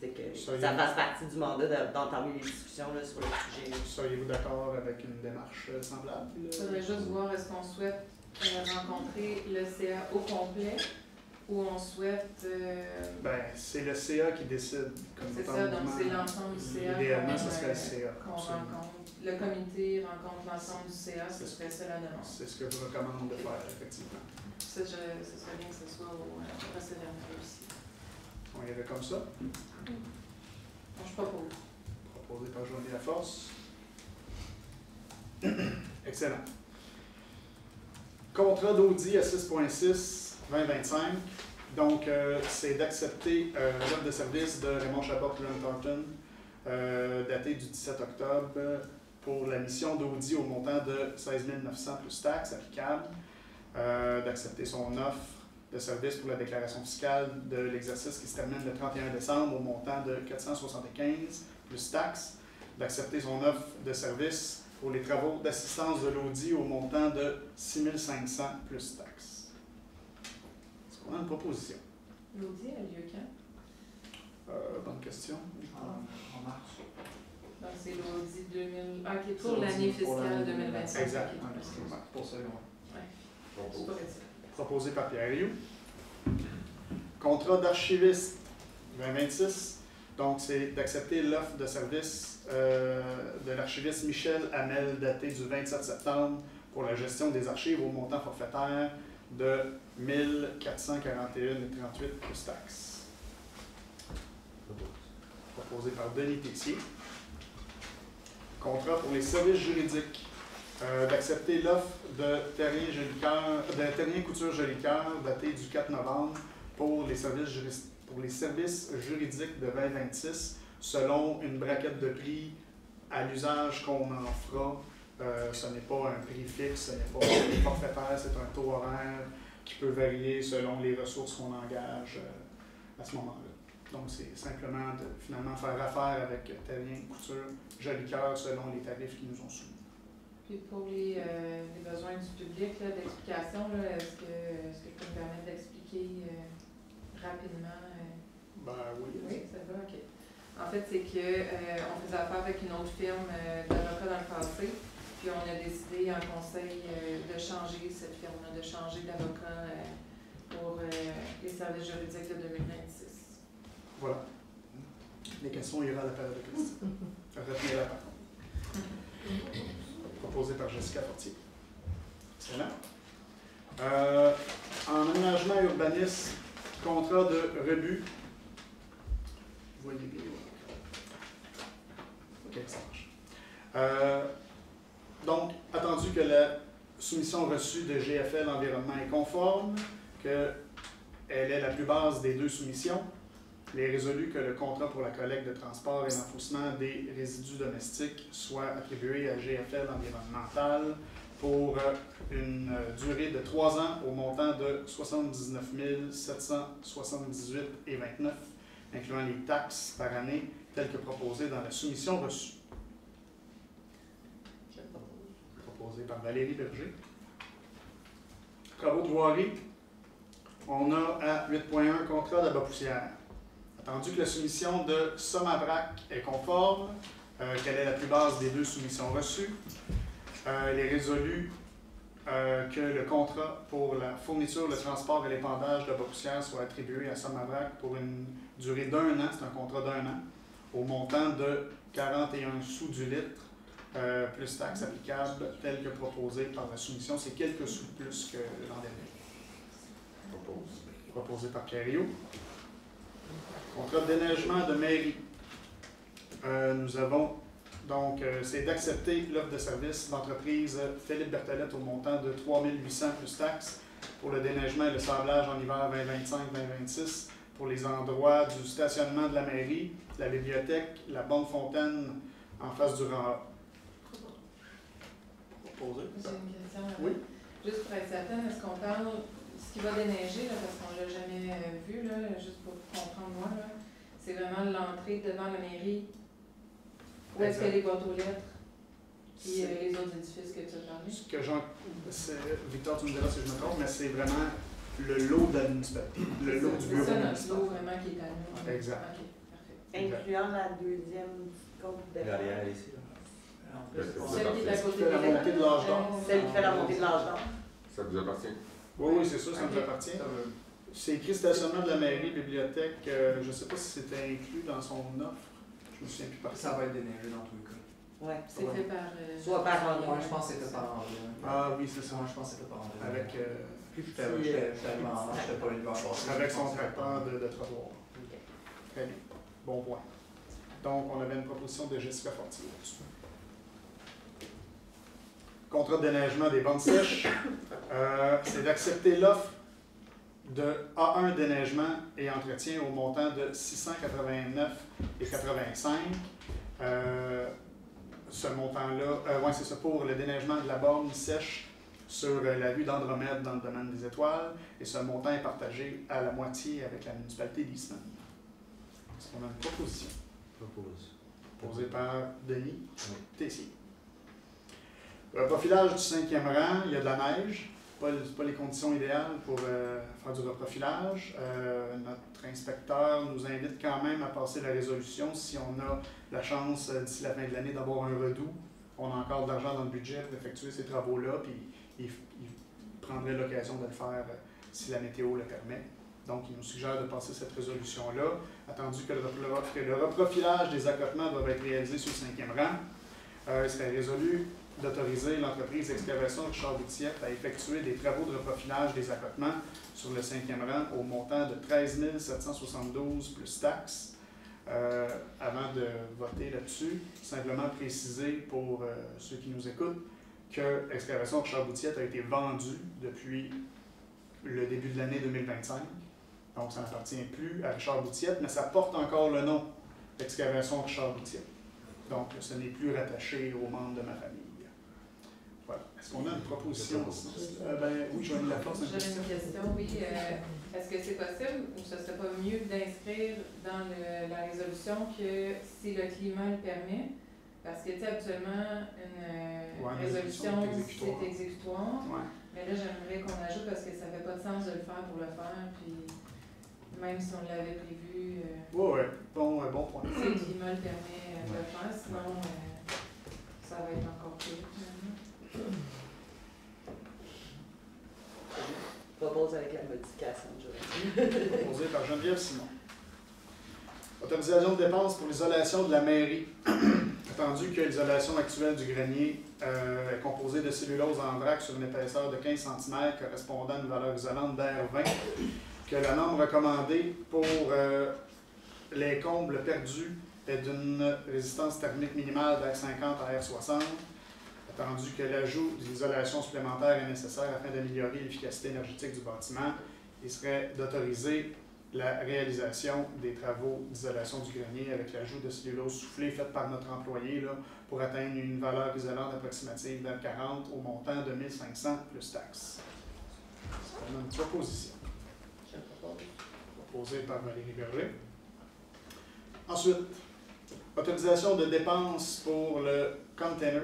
mais que ça fasse partie du mandat d'entamer les discussions là, sur le sujet. Seriez-vous d'accord avec une démarche semblable? Il faudrait juste voir est-ce qu'on souhaite rencontrer le CA au complet ou on souhaite... Ben, c'est le CA qui décide. C'est ça, donc c'est l'ensemble du CA idéalement, ce serait le CA. Qu'on rencontre. Le comité rencontre l'ensemble du CA, ce serait ça la demande. C'est ce que je recommande de faire, effectivement. Ça, ce serait bien que ce soit au procès verbal aussi. On y avait comme ça? Donc, je propose. Proposé par Joanie Laforce. Excellent. Contrat d'Audi à 6.6, 2025. Donc, c'est d'accepter l'offre de service de Raymond Chabot-Thornton, datée du 17 octobre, pour la mission d'Audi au montant de 16 900 plus taxes applicables, d'accepter son offre de service pour la déclaration fiscale de l'exercice qui se termine le 31 décembre au montant de 475 plus taxes, d'accepter son offre de service pour les travaux d'assistance de l'Audi au montant de 6 500 plus taxes. Est-ce qu'on a une proposition? L'Audi a lieu quand? Bonne question. En mars. Donc, c'est l'Audi 2000. Ah, qui est pour l'année fiscale 2025. Exact. Pour ça, oui. Proposé par Pierre Rioux. Contrat d'archiviste 2026. Donc, c'est d'accepter l'offre de service de l'archiviste Michel Hamel, daté du 27 septembre, pour la gestion des archives au montant forfaitaire de 1 441,38 plus taxes. Proposé par Denis Texier. Contrat pour les services juridiques. D'accepter l'offre de Terrien Couture Jolicoeur, datée du 4 novembre, pour les services juridiques de 2026, selon une braquette de prix à l'usage qu'on en fera. Ce n'est pas un prix fixe, ce n'est pas un prix forfaitaire, c'est un taux horaire qui peut varier selon les ressources qu'on engage à ce moment-là. Donc, c'est simplement de finalement faire affaire avec Terrien Couture Jolicoeur selon les tarifs qui nous ont soumis. Puis pour les besoins du public, d'explication, est-ce que je peux me permettre d'expliquer rapidement? Ben oui. Oui, ça va, ok. En fait, c'est qu'on faisait affaire avec une autre firme d'avocats dans le passé, puis on a décidé en conseil de changer cette firme-là, de changer d'avocat pour les services juridiques de 2026. Voilà. Les questions iront à la période de questions. Retenez la parole. Proposé par Jessica Fortier. Excellent. En aménagement et urbanisme, contrat de rebut. Vous voyez bien. OK, ça marche. Donc, attendu que la soumission reçue de GFL Environnement est conforme, qu'elle est la plus basse des deux soumissions, il est résolu que le contrat pour la collecte de transport et l'enfouissement des résidus domestiques soit attribué à GFL Environnemental pour une durée de 3 ans au montant de 79 778,29 $, incluant les taxes par année telles que proposées dans la soumission reçue. Proposé par Valérie Berger. Travaux de voirie, on a à 8.1 contrat d'Abba-Poussière. Attendu que la soumission de Somavrac est conforme, qu'elle est la plus basse des deux soumissions reçues, il est résolu que le contrat pour la fourniture, le transport et l'épandage d'Abba-Poussière soit attribué à Somavrac pour une durée d'1 an, c'est un contrat d'1 an, au montant de 41 sous du litre, plus taxes applicables, tel que proposé par la soumission. C'est quelques sous plus que l'an dernier. Proposé par Pierre-Yves. Contrat de déneigement de mairie. Nous avons donc, c'est d'accepter l'offre de service d'entreprise Philippe Berthelette au montant de 3 800 plus taxes pour le déneigement et le sablage en hiver 2025-2026 pour les endroits du stationnement de la mairie, la bibliothèque, la bonne fontaine en face du rang. Proposé. J'ai une question. Oui. Juste pour être certaine, est-ce qu'on parle ce qui va déneiger, là, parce qu'on ne l'a jamais vu, là, juste pour comprendre moi, là, c'est vraiment l'entrée devant la mairie. Où est-ce qu'il y a les boîtes aux lettres et les autres édifices que tu as parlé? Ce que Victor, tu me diras si je me trompe, mais c'est vraiment le lot de la municipalité, le lot du bureau municipal. C'est ça notre lot vraiment qui est à nous. Exact. OK, parfait. Incluant la deuxième côte de Derrière ici, là. Celle qui est à côté de la montée de l'âge d'or. Celle qui fait la montée de l'âge d'or. Ça vous appartient? Oui, oui, c'est sûr, ça nous appartient. C'est écrit stationnement de la mairie, bibliothèque. Je ne sais pas si c'était inclus dans son offre. Je me souviens plus par ça va être déneigé dans tous les cas. Oui. C'est fait par. Soit par moi, je pense que c'était par André. Ah oui, c'est ça. Moi, je pense que c'était par André. Avec, j'étais arrivé en marche, j'étais pas l'hiver passé. avec son tracteur de trottoir. Très bien. Bon point. Donc, on avait une proposition de Jessica Fortier là-dessus. Contrat de déneigement des bandes sèches, c'est d'accepter l'offre de A1 déneigement et entretien au montant de 689,85 $. Ce montant-là, c'est ça pour le déneigement de la borne sèche sur la rue d'Andromède dans le domaine des étoiles, et ce montant est partagé à la moitié avec la municipalité d'Eastman. Est-ce qu'on a une proposition? Proposée par Denis Tessier. Reprofilage du 5e rang, il y a de la neige. Ce pas les conditions idéales pour faire du reprofilage. Notre inspecteur nous invite quand même à passer la résolution si on a la chance d'ici la fin de l'année d'avoir un redout. On a encore de l'argent dans le budget pour effectuer ces travaux-là, puis il prendrait l'occasion de le faire si la météo le permet. Donc, il nous suggère de passer cette résolution-là, attendu que le reprofilage des accotements doit être réalisé sur le 5e rang. Il serait résolu d'autoriser l'entreprise Excavation Richard Boutiette à effectuer des travaux de reprofilage des accotements sur le 5e rang au montant de 13 772 plus taxes. Avant de voter là-dessus, simplement préciser pour ceux qui nous écoutent que Excavation Richard Boutiette a été vendue depuis le début de l'année 2025. Donc, ça n'appartient plus à Richard Boutiette, mais ça porte encore le nom d'Excavation Richard Boutiette. Donc, ce n'est plus rattaché aux membres de ma famille. Voilà. Est-ce qu'on a une proposition? Oui, Joanie Laforce. J'avais une question, oui. Est-ce que c'est possible ou ce ne serait pas mieux d'inscrire dans la résolution que si le climat le permet, Parce que, tu sais, habituellement, une Ouais, résolution, exécutoire. c'est exécutoire. Ouais. Mais là, j'aimerais qu'on ajoute parce que ça fait pas de sens de le faire pour le faire. Puis, même si on l'avait prévu, Ouais, bon point. c'est le climat le permet de le faire. Sinon, ça va être encore pire, finalement. Propose avec la modification de Joël. Proposé par Geneviève Simon. Autorisation de dépenses pour l'isolation de la mairie. Attendu que l'isolation actuelle du grenier est composée de cellulose en vrac sur une épaisseur de 15 cm correspondant à une valeur isolante d'R20, que la norme recommandée pour les combles perdus est d'une résistance thermique minimale d'R50 à R60, attendu que l'ajout d'isolation supplémentaire est nécessaire afin d'améliorer l'efficacité énergétique du bâtiment, il serait d'autoriser la réalisation des travaux d'isolation du grenier avec l'ajout de cellulose soufflée faite par notre employé là, pour atteindre une valeur isolante approximative d'R40 au montant de 1 500 plus taxes. C'est une proposition. Je propose. Proposée par Valérie Berger. Ensuite, autorisation de dépenses pour le container.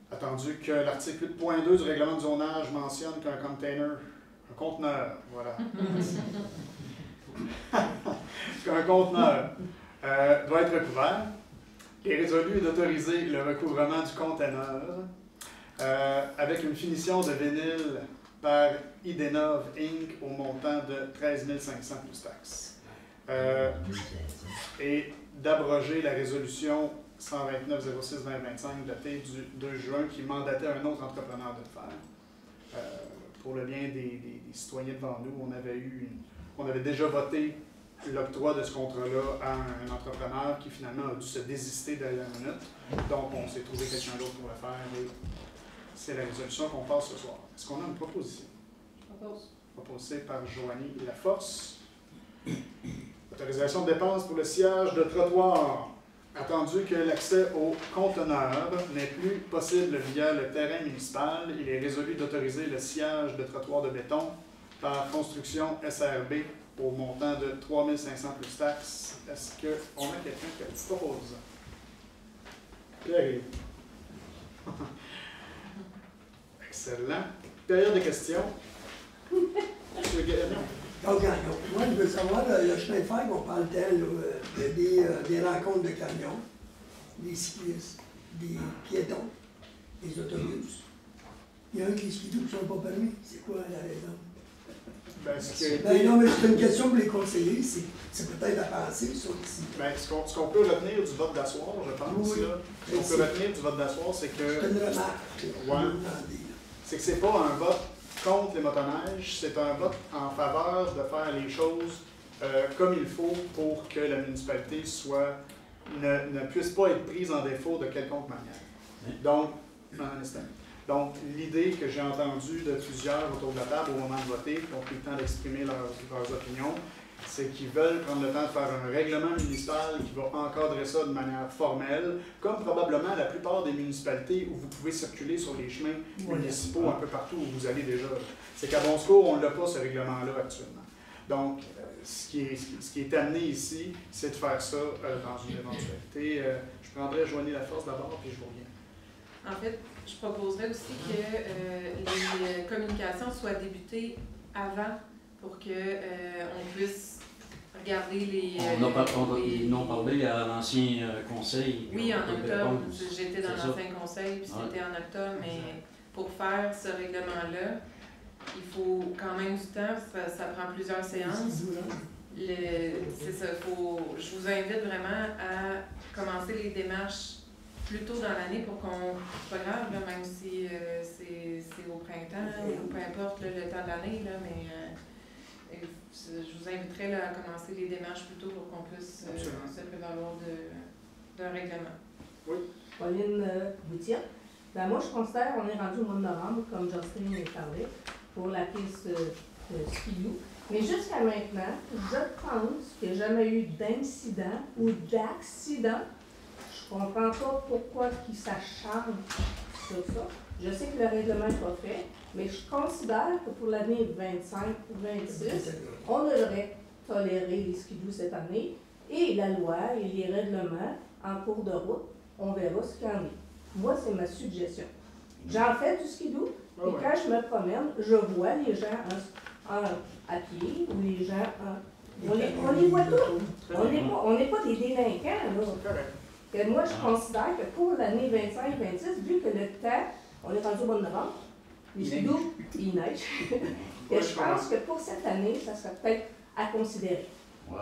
Attendu que l'article 8.2 du règlement de zonage mentionne qu'un container, un conteneur, voilà, qu'un conteneur doit être recouvert, il est résolu d'autoriser le recouvrement du conteneur avec une finition de vinyle par Idenov Inc. au montant de 13 500 plus taxes. Et d'abroger la résolution 129-06-2025 datée du 2 juin qui mandatait un autre entrepreneur de le faire. Pour le bien des citoyens devant nous, on avait déjà voté l'octroi de ce contrat-là à un entrepreneur qui finalement a dû se désister de la minute. Donc on s'est trouvé quelqu'un d'autre pour le faire et c'est la résolution qu'on passe ce soir. Est-ce qu'on a une proposition? Je propose. Proposée par Joanie Laforce. Autorisation de dépenses pour le sillage de trottoir. Attendu que l'accès aux conteneurs n'est plus possible via le terrain municipal, il est résolu d'autoriser le sillage de trottoirs de béton par construction SRB au montant de 3 500 plus taxes. Est-ce qu'on a quelqu'un qui le propose? Pierre. Excellent. Période de questions. Monsieur Gagnon. Donc, moi, je veux savoir, le chemin de fer qu'on parle tel, des rencontres de camions, des cyclistes, des piétons, des autobus. Il y a un des skidoo qui ne sont pas permis. C'est quoi la raison? Ben non, mais c'est une question pour les conseillers. C'est peut-être à penser, ça aussi. Ben, ce qu'on peut retenir du vote d'asseoir, je pense, oui. là, ce qu'on peut retenir du vote d'asseoir, c'est que... C'est une remarque. Ouais. C'est que c'est pas un vote contre les motoneiges, c'est un vote en faveur de faire les choses comme il faut pour que la municipalité ne puisse pas être prise en défaut de quelconque manière. Donc, l'idée que j'ai entendue de plusieurs autour de la table au moment de voter, qui ont pris le temps d'exprimer leurs opinions, c'est qu'ils veulent prendre le temps de faire un règlement municipal qui va encadrer ça de manière formelle, comme probablement la plupart des municipalités où vous pouvez circuler sur les chemins municipaux un peu partout où vous allez déjà. C'est qu'à Bon Secours, on n'a pas ce règlement-là actuellement. Donc, ce qui est amené ici, c'est de faire ça dans une éventualité. Je prendrai Joanie Laforce d'abord, puis je vous reviens. En fait, je proposerais aussi que les communications soient débutées avant pour qu'on puisse regarder les... Ils n'ont parlé à l'ancien conseil. Oui, en octobre. J'étais dans l'ancien conseil, puis c'était en octobre, mais pour faire ce règlement-là, il faut quand même du temps, ça prend plusieurs séances. C'est ça, je vous invite vraiment à commencer les démarches plus tôt dans l'année pour qu'on... C'est pas grave, là, même si c'est au printemps ou peu importe là, le temps de l'année, mais je vous inviterai là, à commencer les démarches plus tôt pour qu'on puisse se prévaloir d'un règlement. Oui. Pauline Boutier. Ben moi, je considère qu'on est rendu au mois de novembre, comme Jocelyne m'a parlé, pour la piste skidoo. Mais jusqu'à maintenant, je pense qu'il n'y a jamais eu d'incident ou d'accident. Je ne comprends pas pourquoi ils s'acharnent sur ça. Je sais que le règlement n'est pas fait, mais je considère que pour l'année 25 ou 26, on devrait tolérer les skidoo cette année. Et la loi et les règlements en cours de route, on verra ce qu'il y en est. Moi, c'est ma suggestion. J'en fais du skidoo, et quand je me promène, je vois les gens à pied ou les gens on les voit tous. On n'est pas des délinquants, là. Et moi, je considère que pour l'année 25-26, vu que le temps, on est rendu au mois de novembre, les skidoo, il neige. Et je pense que pour cette année, ça serait peut-être à considérer. Ouais.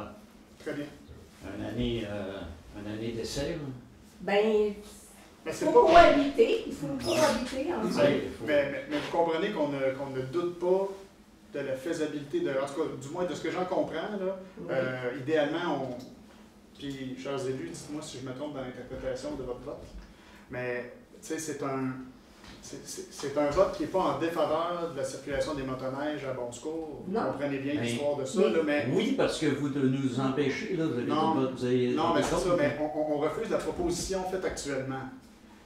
Très bien. Une année d'essai, là. Ben, Mais il c'est faut pas... cohabiter, il faut cohabiter ensemble. Mais vous comprenez qu'on ne doute pas de la faisabilité, en tout cas, du moins de ce que j'en comprends, là. Idéalement, puis, chers élus, dites-moi si je me trompe dans l'interprétation de votre vote, mais, tu sais, c'est un vote qui n'est pas en défaveur de la circulation des motoneiges à bon secours. Vous comprenez bien l'histoire de ça, là, mais... Oui, parce que vous nous empêchez, là, vous avez non, mais c'est ça, mais on refuse la proposition faite actuellement.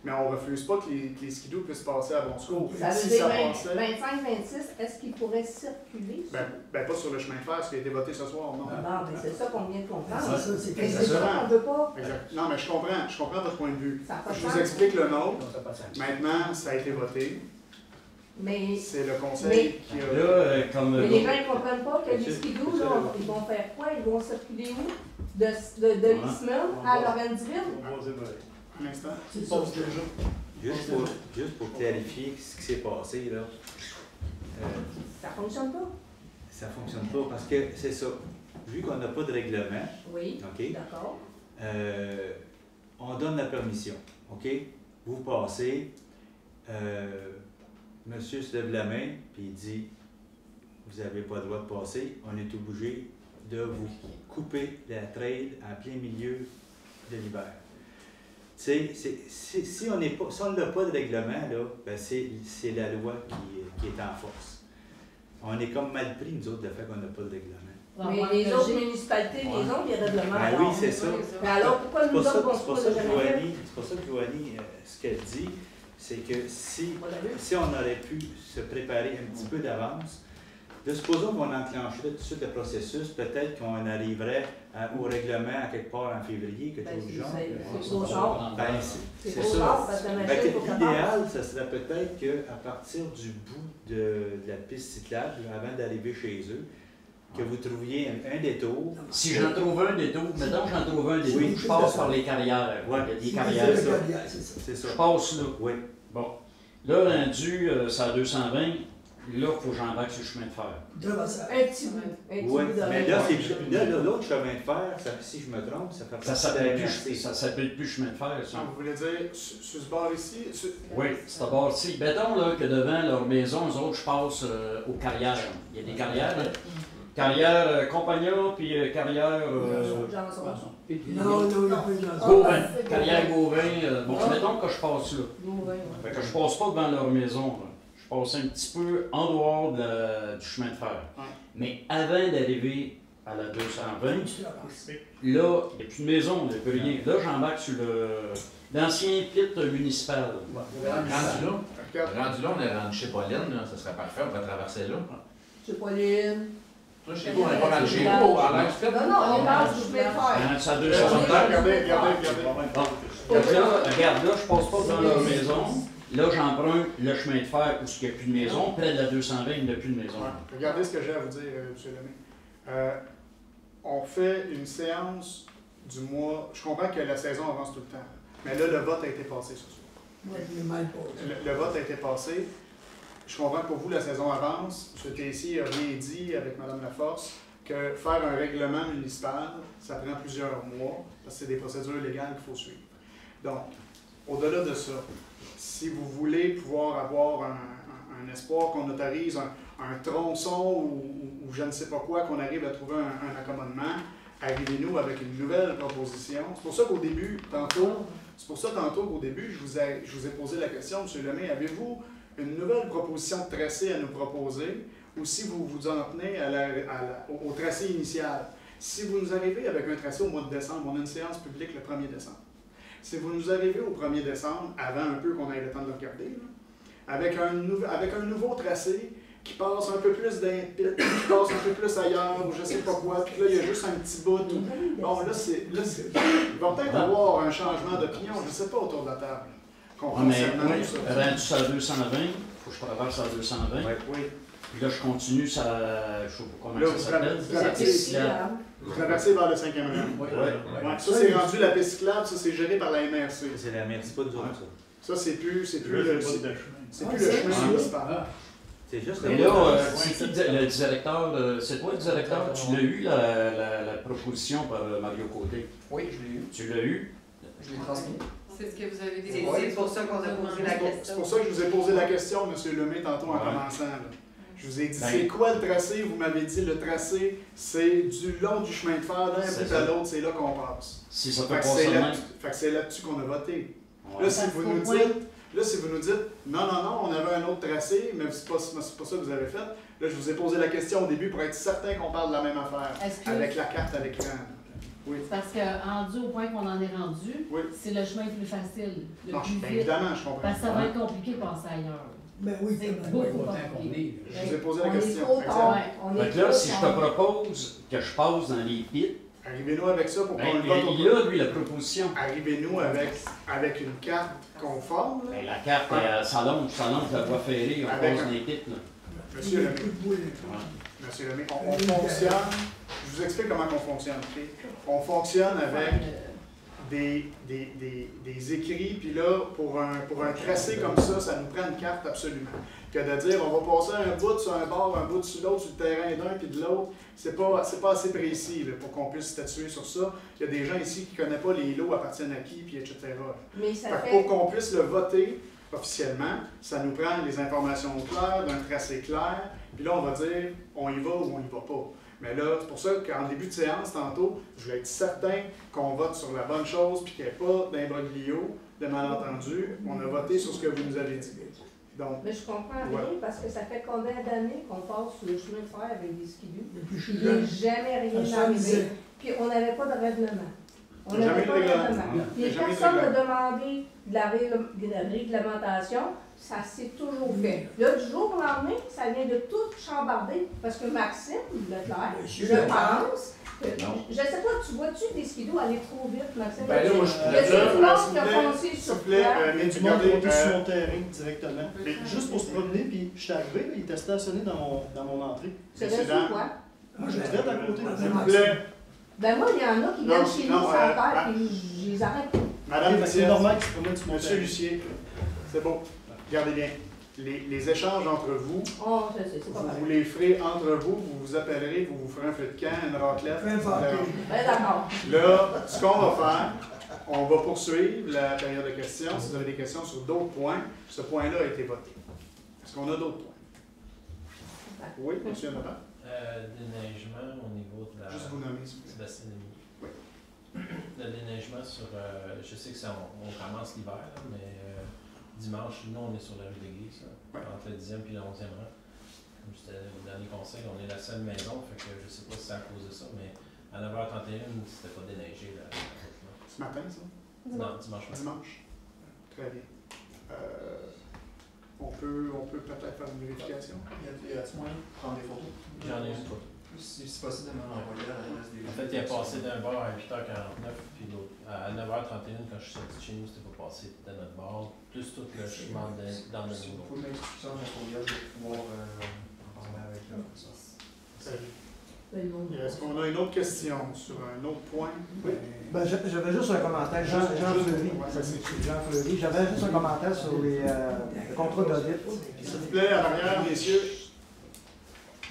Mais on ne refuse pas que les skidoo puissent passer à bon secours. Ça veut Si dire ça passait, 25-26, est-ce qu'ils pourraient circuler? ben, pas sur le chemin de fer, ce qui a été voté ce soir, non. Bon, ben c'est ça qu'on vient de comprendre. C'est ça qu'on ne veut pas. Exact. Non, mais je comprends votre point de vue. Ça a pas de Je vous sens. explique le nôtre. Maintenant, ça a été voté. Mais c'est le conseil qui a... mais les gens ne comprennent pas que les skidoo, là, ils vont faire quoi? Ils vont circuler où? De l'Ismel à Lorentville? Un instant. C'est ça. Juste pour clarifier ce qui s'est passé, là. Ça ne fonctionne pas. Ça ne fonctionne pas parce que c'est ça. Vu qu'on n'a pas de règlement, oui, okay, d'accord. On donne la permission. OK? Vous passez, monsieur se lève la main, puis il dit vous n'avez pas le droit de passer, on est obligé de vous couper la trail en plein milieu de l'hiver. Si on n'a pas de règlement, là, ben c'est la loi qui est en force. On est comme mal pris, nous autres, de fait qu'on n'a pas de règlement. Mais les autres municipalités, les autres, il y a règlement. Ben oui, c'est ça. Mais alors, pourquoi nous autres, on se pose jamais fait? C'est pour ça que Joanie, ce qu'elle dit, c'est que si on aurait pu se préparer un petit peu d'avance, de supposons qu'on enclencherait tout de suite le processus, peut-être qu'on arriverait au règlement à quelque part en février, quelque chose du genre. C'est trop tard. C'est ça. L'idéal, ce serait peut-être qu'à partir du bout de la piste cyclable, avant d'arriver chez eux, que vous trouviez un détour. Si j'en trouve un détour, mettons que j'en trouve un détour, je passe par les carrières. Oui, il y a des carrières. C'est ça. Je passe là. Oui. Bon. Là, rendu, c'est à 220. Là, il faut que j'embarque sur le chemin de fer. Un petit bout. Oui, mais là, l'autre chemin de fer, si je me trompe, ça fait partie ça s'appelle plus chemin de fer, ça. Vous voulez dire, sur ce bord ici? Oui, c'est à bord ici. Mettons là, que devant leur maison, eux autres, je passe aux carrières. Il y a des carrières, là. Carrière Compagnon, puis carrière... Gauvin. Carrière Gauvin. Bon, mettons que je passe là. Fait que je passe pas devant leur maison, là. Je passe un petit peu en dehors du chemin de fer. Mais avant d'arriver à la 220, là, il n'y a plus de maison, il n'y a plus rien. Là, j'embarque sur l'ancien pit municipal. Rendu là, on est rendu chez Pauline, là. Ça serait parfait, on va traverser là. Chez Pauline. Toi, chez vous, on n'est pas mal chez vous, à l'air pit. Non, on parle du chemin de fer. Ça a 220. Regardez. Regarde, là, je passe pas devant leur maison. Là, j'emprunte le chemin de fer où il n'y a plus de maison. Près de la 220, il n'y a plus de maison. Regardez ce que j'ai à vous dire, M. Lemay. On fait une séance du mois... Je comprends que la saison avance tout le temps. Mais là, le vote a été passé ce soir. Moi, je l'ai mal passé. Le vote a été passé. Je comprends que pour vous, la saison avance. M. Tessier a bien dit avec Mme Laforce que faire un règlement municipal, ça prend plusieurs mois, parce que c'est des procédures légales qu'il faut suivre. Donc, au-delà de ça, si vous voulez pouvoir avoir un espoir qu'on autorise un tronçon ou je ne sais pas quoi, qu'on arrive à trouver un accommodement, arrivez-nous avec une nouvelle proposition. C'est pour ça qu'au début, qu'au début, je vous ai posé la question, M. Lemay, avez-vous une nouvelle proposition de tracé à nous proposer ou si vous vous en tenez au tracé initial? Si vous nous arrivez avec un tracé au mois de décembre, on a une séance publique le 1er décembre. Si vous nous arrivez au 1er décembre, avant un peu qu'on ait le temps de le regarder, là, avec un nouveau tracé qui passe un peu plus d'un pit, qui passe un peu plus ailleurs, ou je sais pas quoi, puis là, il y a juste un petit bout. Bon, là, il va peut-être avoir un changement d'opinion, je sais pas, autour de la table. Mais rendu à 220, il faut que je traverse à 220. Oui. Puis là, je continue, je sais pas comment là, ça s'appelle. Vous traversez vers le 5e rang. Oui. Ça, c'est rendu la piste cyclable, ça, c'est géré par la MRC. C'est la MRC, pas nous autres, ça. Ça, c'est plus le chemin municipal. C'est juste et là, c'est le directeur, c'est toi le directeur, tu l'as eu la proposition par Mario Côté? Oui, je l'ai eu. Tu l'as eu? Je l'ai transmis. C'est ce que vous avez dit. C'est pour ça qu'on a posé la question. C'est pour ça que je vous ai posé la question, M. Lemay, tantôt en commençant. Là. Je vous ai dit, c'est quoi le tracé? Vous m'avez dit, le tracé, c'est du long du chemin de fer, d'un bout à l'autre, c'est là qu'on passe. Si ça peut passer même. Fait que c'est là-dessus qu'on a voté. Là, si vous nous dites, non, on avait un autre tracé, mais c'est pas ça que vous avez fait. Là, je vous ai posé la question au début pour être certain qu'on parle de la même affaire, avec la carte à l'écran. Oui. Parce que rendu au point qu'on en est rendu, c'est le chemin le plus facile, le plus vite. Évidemment, je comprends. Parce que ça va être compliqué de passer ailleurs. Ben oui, c'est beaucoup compliqué. Je vous ai posé la question. Donc là, si je te propose que je passe dans les pits, arrivez-nous avec ça pour qu'on le vote. Il a, lui, la proposition. Arrivez-nous avec une carte conforme. Ben, la carte, ça longe la voie ferrée, on passe dans les pits. Monsieur Lemay, on fonctionne. Je vous explique comment on fonctionne. Okay? On fonctionne avec des écrits, puis là, pour un tracé comme ça nous prend une carte absolument. Que de dire, on va passer un bout sur un bord, un bout sur l'autre, sur le terrain d'un puis de l'autre, c'est pas assez précis là, pour qu'on puisse statuer sur ça. Il y a des gens ici qui ne connaissent pas les lots appartiennent à qui, puis etc. Mais ça fait... Pour qu'on puisse le voter officiellement, ça nous prend les informations claires, d'un tracé clair, puis là, on va dire, on y va ou on y va pas. Mais là, c'est pour ça qu'en début de séance, tantôt, je voulais être certain qu'on vote sur la bonne chose, puis qu'il n'y ait pas d'imbroglio, de malentendus. On a voté sur ce que vous nous avez dit. Donc, mais je comprends rien parce que ça fait combien d'années qu'on passe sur le chemin de fer avec des skidoo? Il jeune. n'est jamais rien arrivé. Puis on n'avait pas de règlement. On n'avait pas de règlement. Puis personne n'a demandé de la réglementation. Ça s'est toujours fait. Là, du jour au lendemain, ça vient de tout chambarder parce que Maxime Leclerc, je pense, je sais pas, tu vois-tu des skidoos aller trop vite, Maxime? Ben là, moi, je pourrais dire, du monde qui a foncé sur place. Mais du monde qui sur son terrain directement. Mais juste pour se promener, puis je suis arrivé, il était stationné dans mon entrée. C'est reçu quoi? Moi, je restais à côté. S'il vous plaît. Ben moi, il y en a qui viennent chez nous sans terre, puis je les arrête. Madame, c'est normal que tu promènes sur mon Monsieur Lucier, c'est bon. Regardez bien, les échanges entre vous, vous les ferez entre vous, vous vous appellerez, vous vous ferez un feu de camp, une raclette. Ben d'accord. Là, ce qu'on va faire, on va poursuivre la période de questions. Si vous avez des questions sur d'autres points, ce point-là a été voté. Est-ce qu'on a d'autres points? Oui, monsieur Napa. Déneigement au niveau de la... Juste vous nommer, s'il vous plaît. Bassinémie. Oui. Le déneigement sur... je sais que on commence l'hiver, mais dimanche, nous, on est sur la rue d'Église, entre le 10e et le 11e rang. Comme c'était le dernier conseil, on est la seule maison, fait que je sais pas si c'est à cause de ça, mais à 9h31, c'était pas déneigé la route. Ce matin, ça? Non, dimanche matin. Dimanche. Très bien. On peut peut-être faire une vérification. Y a-t-il moyen de prendre des photos? J'en ai une photo. Si c'est possible de me l'envoyer à l'adresse des... En fait, il est passé d'un bar à 8h49, puis l'autre à 9h31, quand je suis sorti de chez nous, c'était pas passé de notre bar, plus tout le chemin dans le niveau. Il faut une instruction de mon courriel, je vais pouvoir en parler avec eux comme ça. Est-ce qu'on a une autre question sur un autre point? Oui. Ben, j'avais juste un commentaire. Jean Fleury. J'avais juste un commentaire sur les contrats d'audit. S'il vous plaît, à l'arrière, messieurs.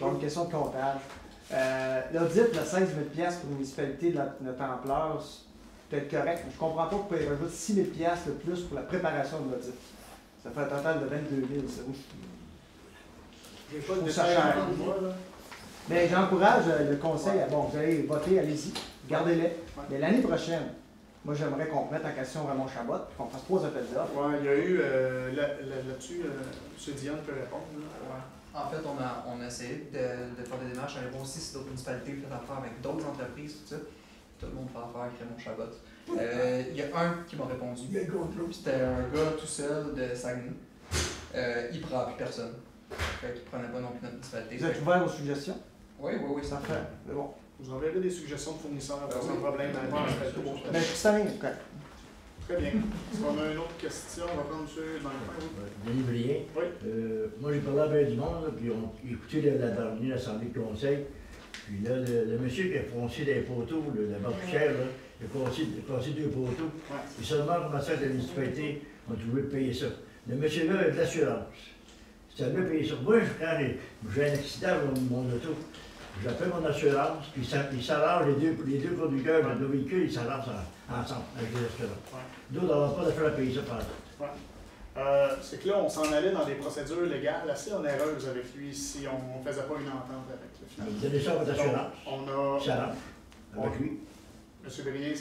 Donc, une question de comptage. L'audit de 16 000 pour une municipalité de notre ampleur, c'est peut-être correct. Je ne comprends pas pourquoi il rajoute 6 000 de plus pour la préparation de l'audit. Ça fait un total de 22 000. Je n'ai pas de détails en moi, là. Mais j'encourage le conseil, bon, vous allez voter, allez-y, gardez-les. Mais l'année prochaine, moi j'aimerais qu'on mette en question Raymond Chabot, puis qu'on fasse 3 appels d'offres. Oui, il y a eu là-dessus, M. Diane peut répondre. Ouais. En fait, on a essayé de faire des démarches, aller voir aussi si d'autres municipalités font affaire avec d'autres entreprises, tout ça. Tout le monde fait affaire avec Raymond Chabot. Il y a un qui m'a répondu. C'était un gars tout seul de Saguenay. Il ne prend plus personne. Fait qu'ils ne prenaient pas non plus notre municipalité. Vous êtes ouvert aux suggestions? Oui, ça fait. C'est bon. Vous enverrez des suggestions de fournisseurs, sans problème. Ben, ça vient, ok. Très bien. Est-ce qu'on a une autre question? On va prendre M. Denis Brien. Oui. Moi, j'ai parlé à bien du monde, là, puis on a écouté la dernière Assemblée de conseil. Puis là, le monsieur qui a foncé des poteaux, la barbichère, là, il a foncé 2 poteaux. Et seulement pour ma soeur de la municipalité, on a trouvé de payer ça. Le monsieur-là a de l'assurance. C'est à lui de payer ça. Moi, quand j'ai un accident dans mon auto, j'appelle mon assurance, puis ils s'arrangent, les deux conducteurs de nos véhicules, ils s'arrangent ensemble avec les assurances. D'autres n'auront pas d'affaire à payer ça par la tête. C'est que là, on s'en allait dans des procédures légales assez onéreuses avec lui si on ne faisait pas une entente avec le final. Vous donnez ça à votre assurance. On a... avec lui. M. Brien,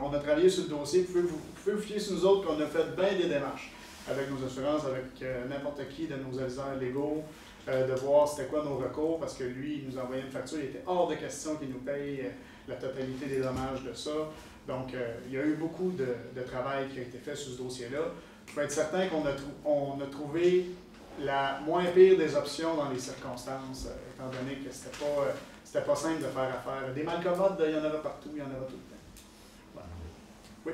on a travaillé sur le dossier. Vous pouvez vous fier sur nous autres qu'on a fait bien des démarches avec nos assurances, avec n'importe qui de nos aviseurs légaux. De voir c'était quoi nos recours, parce que lui, il nous envoyait une facture, il était hors de question qu'il nous paye la totalité des dommages de ça. Donc, il y a eu beaucoup de travail qui a été fait sur ce dossier-là. Il faut être certain qu'on a trouvé la moins pire des options dans les circonstances, étant donné que c'était pas simple de faire affaire. Des malcommodes, il y en avait partout, il y en avait tout le temps. Voilà. Oui?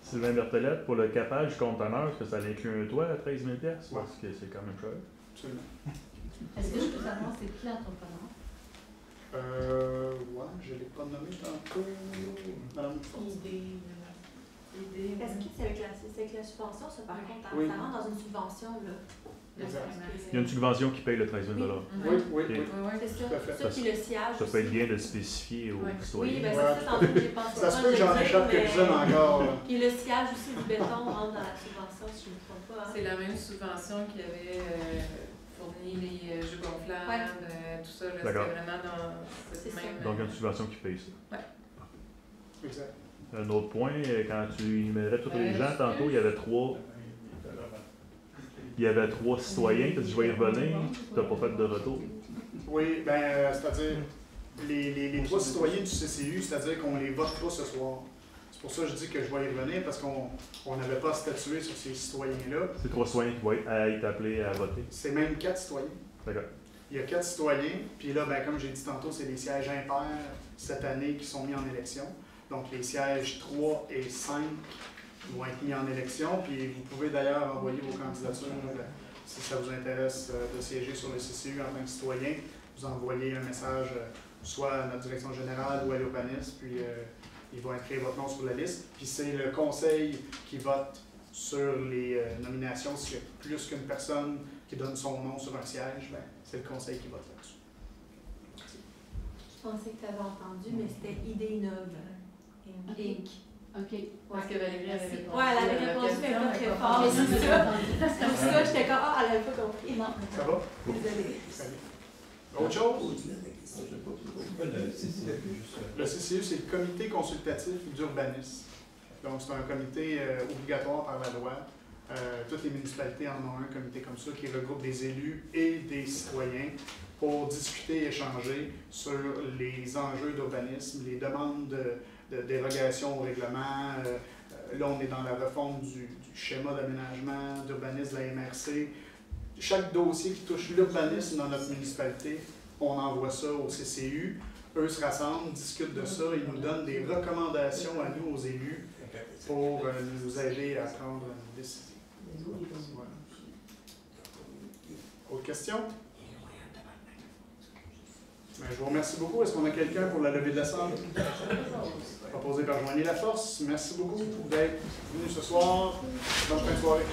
Sylvain Berthelette, pour le capage conteneur, est-ce que ça inclut un toit à 13 000 $? Ouais. Parce que c'est quand même cher. Absolument. Est-ce que je peux savoir c'est qui l'entrepreneur? Ouais, je ne l'ai pas nommé tantôt. Madame Idée. Est-ce que c'est avec la subvention, ça, par contre, oui. Ça rentre dans une subvention, là? Exact. Il y a une subvention qui paye le 13 000 $. Oui. C'est ça qui le siège. Ça peut être bien de le spécifier aux citoyens. Oui, bien c'est ça, tantôt j'ai pensé. Ça se peut que j'en échappe quelques-unes encore. Puis le siège aussi du béton rentre dans la subvention, si je ne me trompe pas. C'est la même subvention qui avait fourni les jeux gonflables, tout ça. C'était vraiment dans cette même... Donc, il y a une subvention qui paye ça. Oui. Exact. Un autre point, quand tu énumérais tous les gens, tantôt, il y avait 3... Il y avait 3 citoyens, tu as dit je vais y revenir, tu n'as pas fait de retour. Oui, bien, c'est-à-dire les 3 citoyens du CCU, c'est-à-dire qu'on ne les vote pas ce soir. C'est pour ça que je dis que je vais y revenir, parce qu'on n'avait pas statué sur ces citoyens-là. C'est 3 citoyens qui vont être appelés à voter. C'est même 4 citoyens. D'accord. Il y a 4 citoyens, puis là, ben, comme j'ai dit tantôt, c'est des sièges impairs cette année qui sont mis en élection. Donc les sièges 3 et 5 vont être mis en élection, puis vous pouvez d'ailleurs envoyer vos candidatures si ça vous intéresse de siéger sur le CCU en tant que citoyen. Vous envoyez un message soit à notre direction générale ou à l'urbanisme, puis ils vont inscrire votre nom sur la liste. Puis c'est le conseil qui vote sur les nominations. S'il y a plus qu'une personne qui donne son nom sur un siège, ben, c'est le conseil qui vote là-dessus. Je pensais que tu avais entendu, mais c'était Idée Innove. Inc. OK. Parce que Valérie avait répondu. Ouais, elle avait répondu, mais pas très fort. Mais C'est ça. C'est pour ça, j'étais comme, elle n'avait pas compris. Non. Ça va? Désolée. Autre chose? Le CCU, c'est le comité consultatif d'urbanisme. Donc, c'est un comité obligatoire par la loi. Toutes les municipalités en ont un comité comme ça qui regroupe des élus et des citoyens pour discuter et échanger sur les enjeux d'urbanisme, les demandes de dérogation au règlement. Là, on est dans la refonte du schéma d'aménagement d'urbanisme de la MRC. Chaque dossier qui touche l'urbanisme dans notre municipalité, on envoie ça au CCU. Eux se rassemblent, discutent de ça, ils nous donnent des recommandations à nous, aux élus, pour nous aider à prendre une décision. Voilà. Autre question? Ben, je vous remercie beaucoup. Est-ce qu'on a quelqu'un pour la levée de la salle? Proposé par Joanie Laforce. Merci beaucoup d'être venu ce soir. Bonne fin de soirée.